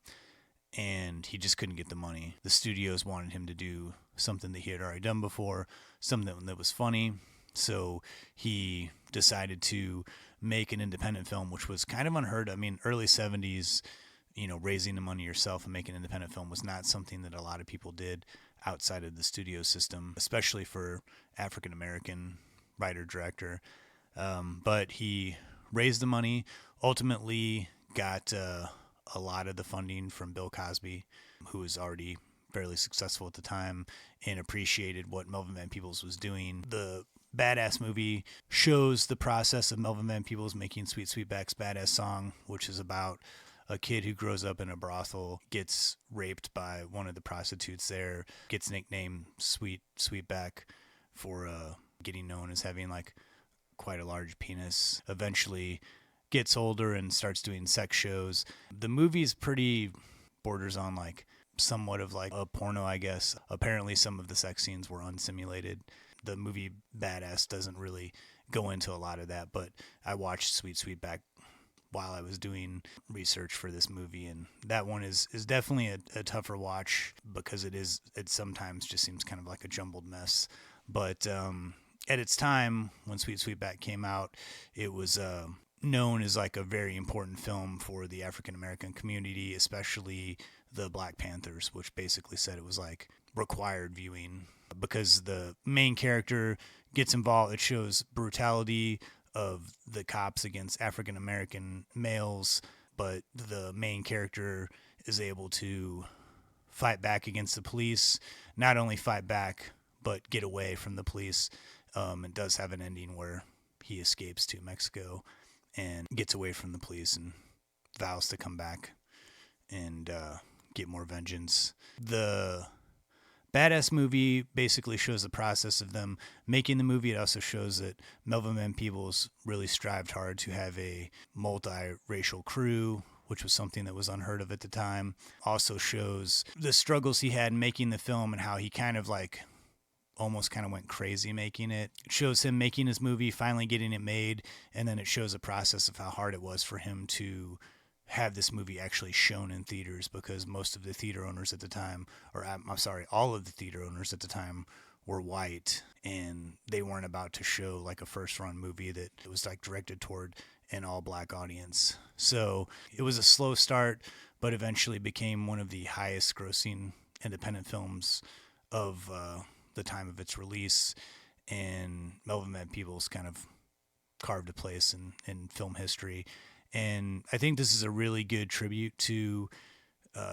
B: And he just couldn't get the money. The studios wanted him to do something that he had already done before, something that was funny. So he decided to make an independent film, which was kind of unheard of. I mean, early 70s, raising the money yourself and making an independent film was not something that a lot of people did outside of the studio system, especially for African-American writer-director. But he raised the money, ultimately got a lot of the funding from Bill Cosby, who was already fairly successful at the time and appreciated what Melvin Van Peebles was doing. The Badass movie shows the process of Melvin Van Peebles making Sweet Sweetback's Badass Song, which is about a kid who grows up in a brothel, gets raped by one of the prostitutes there, gets nicknamed Sweet Sweetback for getting known as having like quite a large penis. Eventually gets older and starts doing sex shows. The movie's pretty borders on like somewhat of like a porno, I guess. Apparently some of the sex scenes were unsimulated. The movie Badass doesn't really go into a lot of that, but I watched Sweet Sweetback while I was doing research for this movie, and that one is definitely a tougher watch because it sometimes just seems kind of like a jumbled mess. But at its time, when Sweet Sweetback came out, it was known as like a very important film for the African American community, especially the Black Panthers, which basically said it was like required viewing because the main character gets involved. It shows brutality of the cops against African American males, but the main character is able to fight back against the police, not only fight back, but get away from the police. It does have an ending where he escapes to Mexico and gets away from the police and vows to come back and get more vengeance. The Badass movie basically shows the process of them making the movie. It also shows that Melvin Van Peebles really strived hard to have a multiracial crew, which was something that was unheard of at the time. Also shows the struggles he had in making the film and how he kind of like almost kind of went crazy making it. It shows him making his movie, finally getting it made, and then it shows a process of how hard it was for him to have this movie actually shown in theaters, because most of the theater owners at the time, or I'm sorry, all of the theater owners at the time were white, and they weren't about to show like a first run movie that was like directed toward an all black audience. So it was a slow start, but eventually became one of the highest grossing independent films of the time of its release, and Melvin Van Peebles kind of carved a place in film history. And I think this is a really good tribute to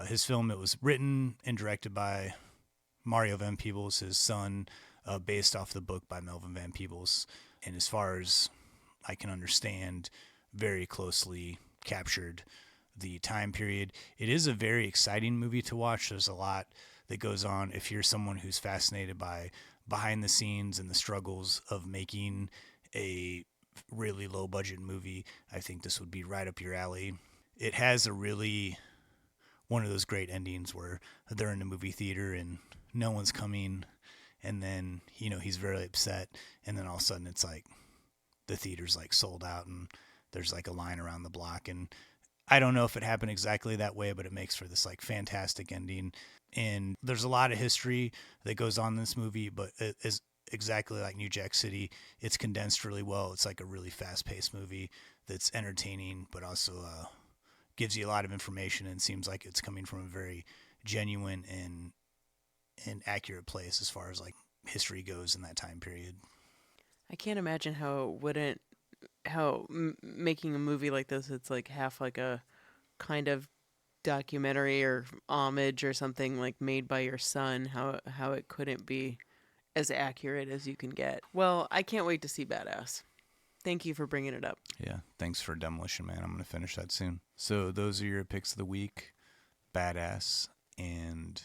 B: his film. It was written and directed by Mario Van Peebles, his son, based off the book by Melvin Van Peebles. And as far as I can understand, very closely captured the time period. It is a very exciting movie to watch. There's a lot that goes on. If you're someone who's fascinated by behind the scenes and the struggles of making a really low budget movie, I think this would be right up your alley. It has a really one of those great endings where they're in the movie theater and no one's coming, and then he's very upset, and then all of a sudden it's like the theater's like sold out and there's like a line around the block. And I don't know if it happened exactly that way, but it makes for this like fantastic ending. And there's a lot of history that goes on in this movie, but it is exactly like New Jack City. It's condensed really well. It's like a really fast-paced movie that's entertaining, but also gives you a lot of information, and seems like it's coming from a very genuine and accurate place as far as like history goes in that time period.
C: I can't imagine making a movie like this, it's like half like a kind of documentary or homage or something like made by your son, how it couldn't be as accurate as you can get. Well, I can't wait to see Badass. Thank you for bringing it up.
B: Yeah, thanks for Demolition Man. I'm going to finish that soon. So those are your picks of the week, Badass and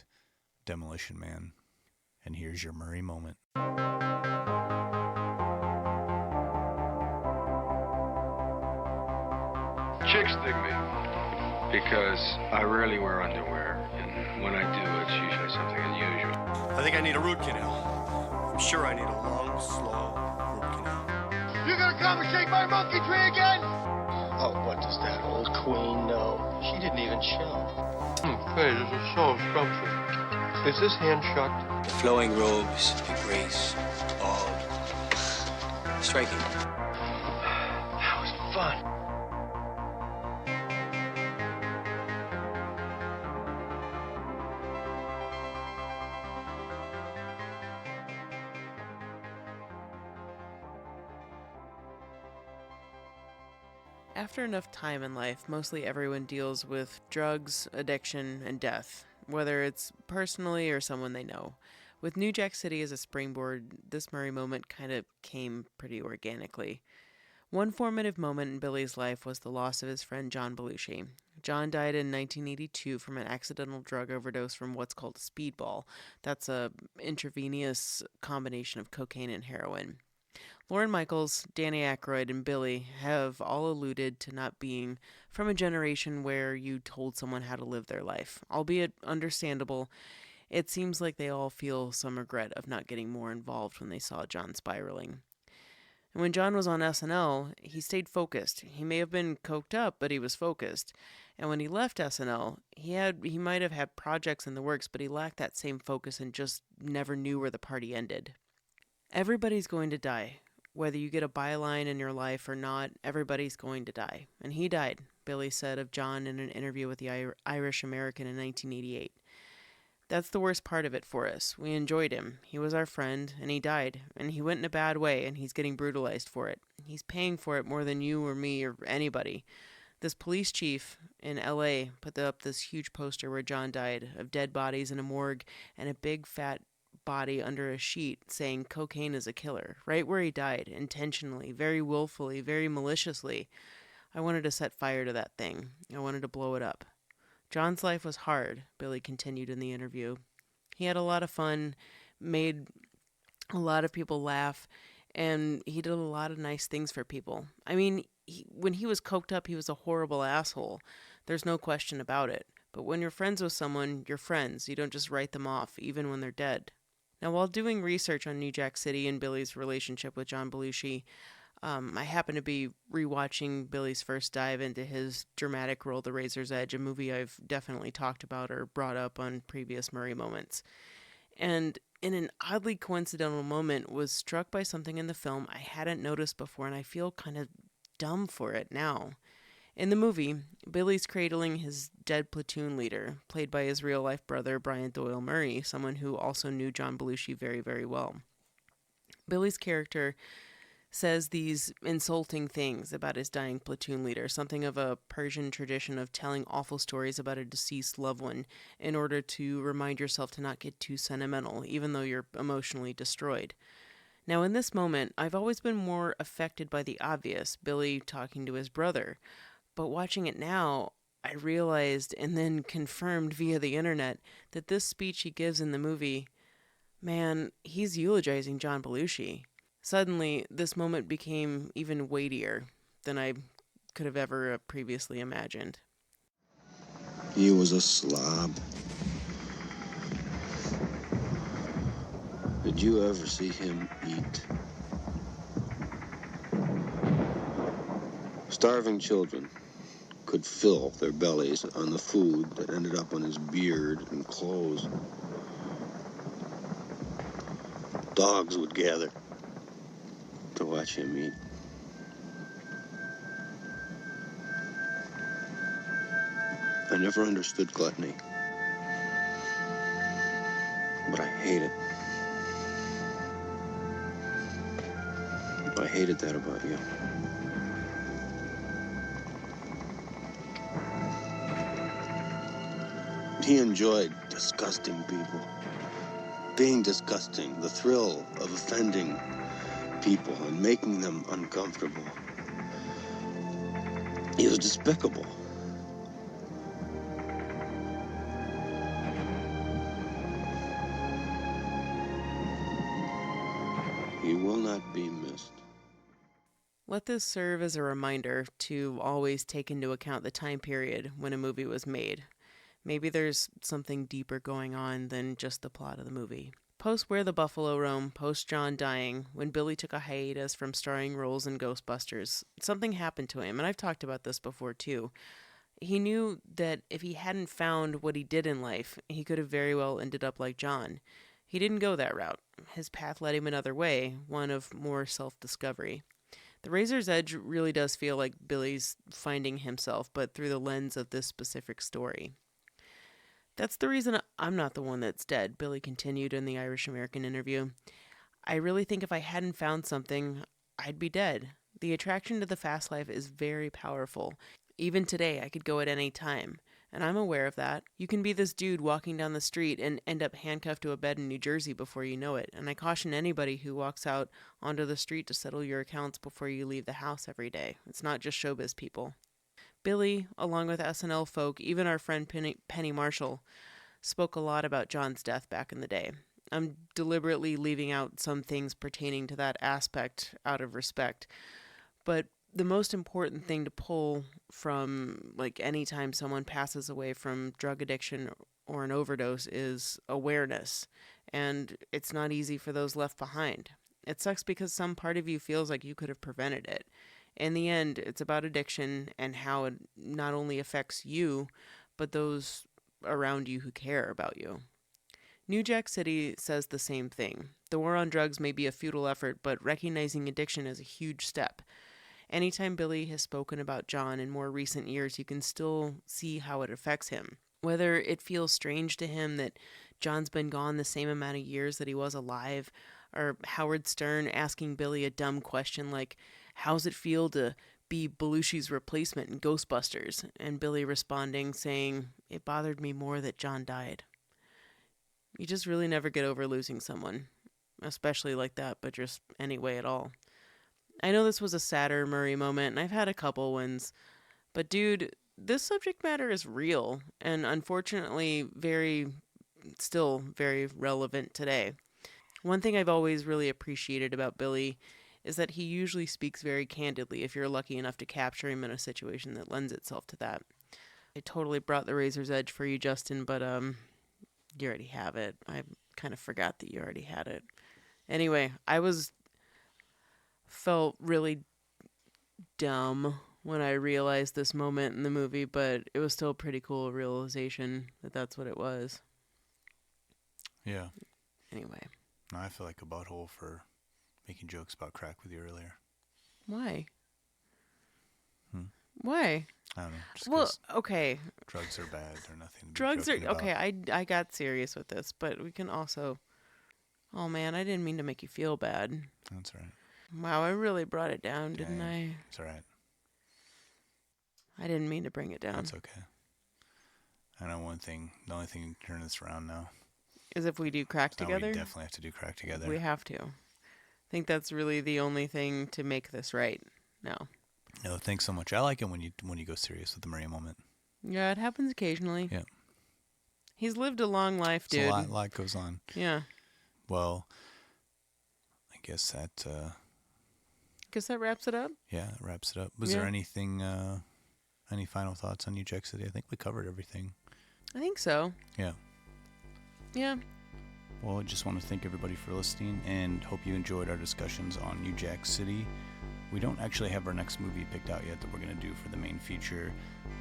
B: Demolition Man. And here's your Murray moment.
G: Chicks dig me because I rarely wear underwear, and when I do, it's usually something unusual.
H: I think I need a root canal. I'm sure I need a long, slow root canal.
F: You gonna come and shake my monkey tree again?
H: Oh, what does that old queen know? She didn't even show.
G: Hey, this is so scrumptious. Is this hand shucked?
D: The flowing robes, the grace, bald, striking.
H: That was fun.
C: After enough time in life, mostly everyone deals with drugs, addiction, and death, whether it's personally or someone they know. With New Jack City as a springboard, this Murray moment kind of came pretty organically. One formative moment in Billy's life was the loss of his friend John Belushi. John died in 1982 from an accidental drug overdose from what's called a speedball. That's a intravenous combination of cocaine and heroin. Lorne Michaels, Danny Aykroyd, and Billy have all alluded to not being from a generation where you told someone how to live their life. Albeit understandable, it seems like they all feel some regret of not getting more involved when they saw John spiraling. And when John was on SNL, he stayed focused. He may have been coked up, but he was focused. And when he left SNL, he might have had projects in the works, but he lacked that same focus and just never knew where the party ended. Everybody's going to die. Whether you get a byline in your life or not, everybody's going to die. And he died, Billy said of John in an interview with the Irish American in 1988. That's the worst part of it for us. We enjoyed him. He was our friend, and he died. And he went in a bad way, and he's getting brutalized for it. He's paying for it more than you or me or anybody. This police chief in LA put up this huge poster where John died, of dead bodies in a morgue and a big fat body under a sheet saying cocaine is a killer, right where he died, intentionally, very willfully, very maliciously. I wanted to set fire to that thing. I wanted to blow it up. John's life was hard, Billy continued in the interview. He had a lot of fun, made a lot of people laugh, and he did a lot of nice things for people. I mean, when he was coked up, he was a horrible asshole. There's no question about it. But when you're friends with someone, you're friends. You don't just write them off, even when they're dead. Now, while doing research on New Jack City and Billy's relationship with John Belushi, I happened to be rewatching Billy's first dive into his dramatic role, The Razor's Edge, a movie I've definitely talked about or brought up on previous Murray Moments. And in an oddly coincidental moment, was struck by something in the film I hadn't noticed before, and I feel kind of dumb for it now. In the movie, Billy's cradling his dead platoon leader, played by his real-life brother, Brian Doyle Murray, someone who also knew John Belushi very, very well. Billy's character says these insulting things about his dying platoon leader, something of a Persian tradition of telling awful stories about a deceased loved one in order to remind yourself to not get too sentimental, even though you're emotionally destroyed. Now, in this moment, I've always been more affected by the obvious, Billy talking to his brother. But watching it now, I realized and then confirmed via the internet that this speech he gives in the movie, man, he's eulogizing John Belushi. Suddenly, this moment became even weightier than I could have ever previously imagined.
I: He was a slob. Did you ever see him eat? Starving children could fill their bellies on the food that ended up on his beard and clothes. Dogs would gather to watch him eat. I never understood gluttony, but I hate it. I hated that about you. He enjoyed disgusting people. Being disgusting, the thrill of offending people and making them uncomfortable. He was despicable. He will not be missed.
C: Let this serve as a reminder to always take into account the time period when a movie was made. Maybe there's something deeper going on than just the plot of the movie. Post Where the Buffalo Roam, post John dying, when Billy took a hiatus from starring roles in Ghostbusters, something happened to him, and I've talked about this before too. He knew that if he hadn't found what he did in life, he could have very well ended up like John. He didn't go that route. His path led him another way, one of more self-discovery. The Razor's Edge really does feel like Billy's finding himself, but through the lens of this specific story. That's the reason I'm not the one that's dead, Billy continued in the Irish American interview. I really think if I hadn't found something, I'd be dead. The attraction to the fast life is very powerful. Even today, I could go at any time, and I'm aware of that. You can be this dude walking down the street and end up handcuffed to a bed in New Jersey before you know it, and I caution anybody who walks out onto the street to settle your accounts before you leave the house every day. It's not just showbiz people. Billy, along with SNL folk, even our friend Penny Marshall, spoke a lot about John's death back in the day. I'm deliberately leaving out some things pertaining to that aspect out of respect. But the most important thing to pull from, like, anytime someone passes away from drug addiction or an overdose is awareness. And it's not easy for those left behind. It sucks because some part of you feels like you could have prevented it. In the end, it's about addiction and how it not only affects you, but those around you who care about you. New Jack City says the same thing. The war on drugs may be a futile effort, but recognizing addiction is a huge step. Anytime Billy has spoken about John in more recent years, you can still see how it affects him. Whether it feels strange to him that John's been gone the same amount of years that he was alive, or Howard Stern asking Billy a dumb question like, how's it feel to be Belushi's replacement in Ghostbusters? And Billy responding, saying, it bothered me more that John died. You just really never get over losing someone, especially like that, but just any way at all. I know this was a sadder Murray moment, and I've had a couple ones, but dude, this subject matter is real, and unfortunately still very relevant today. One thing I've always really appreciated about Billy is that he usually speaks very candidly if you're lucky enough to capture him in a situation that lends itself to that. I totally brought the razor's edge for you, Justin, but you already have it. I kind of forgot that you already had it. Anyway, felt really dumb when I realized this moment in the movie, but it was still a pretty cool realization that that's what it was.
B: Yeah.
C: Anyway.
B: No, I feel like a butthole for making jokes about crack with you earlier.
C: Why? Why?
B: I don't know. Just
C: well, okay.
B: Drugs are bad. They're nothing to
C: drugs
B: be
C: are
B: joking about.
C: okay. I got serious with this, but we can also. Oh man, I didn't mean to make you feel bad.
B: That's all right.
C: Wow, I really brought it down, didn't I?
B: It's all right.
C: I didn't mean to bring it down.
B: That's okay. I know one thing. The only thing to turn this around now
C: is if we do crack together.
B: We definitely have to do crack together.
C: We have to. I think that's really the only thing to make this right now.
B: No, thanks so much. I like it when you go serious with the MurrayMoment.
C: Yeah, it happens occasionally.
B: Yeah.
C: He's lived a long life, dude.
B: A lot goes on.
C: Yeah.
B: Well, I guess that
C: wraps it up?
B: Yeah, it wraps it up. Was there anything, any final thoughts on New Jack City? I think we covered everything.
C: I think so.
B: Yeah.
C: Yeah.
B: Well, I just want to thank everybody for listening and hope you enjoyed our discussions on New Jack City. We don't actually have our next movie picked out yet that we're going to do for the main feature,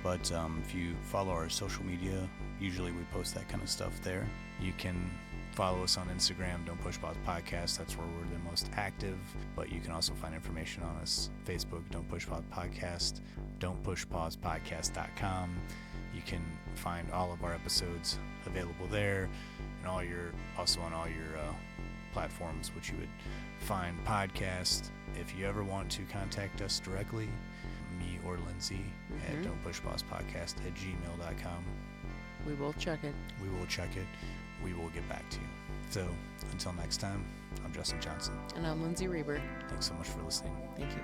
B: but if you follow our social media, usually we post that kind of stuff there. You can follow us on Instagram, Don't Push Pause Podcast. That's where we're the most active, but you can also find information on us. Facebook, Don't Push Pause Podcast, don'tpushpausepodcast.com. You can find all of our episodes available there, and also on all your platforms, which you would find podcast. If you ever want to contact us directly, me or Lindsay at don'tpushpausepodcast@gmail.com.
C: We will check it.
B: We will check it. We will get back to you. So until next time, I'm Justin Johnson.
C: And I'm Lindsay Reber.
B: Thanks so much for listening.
C: Thank you.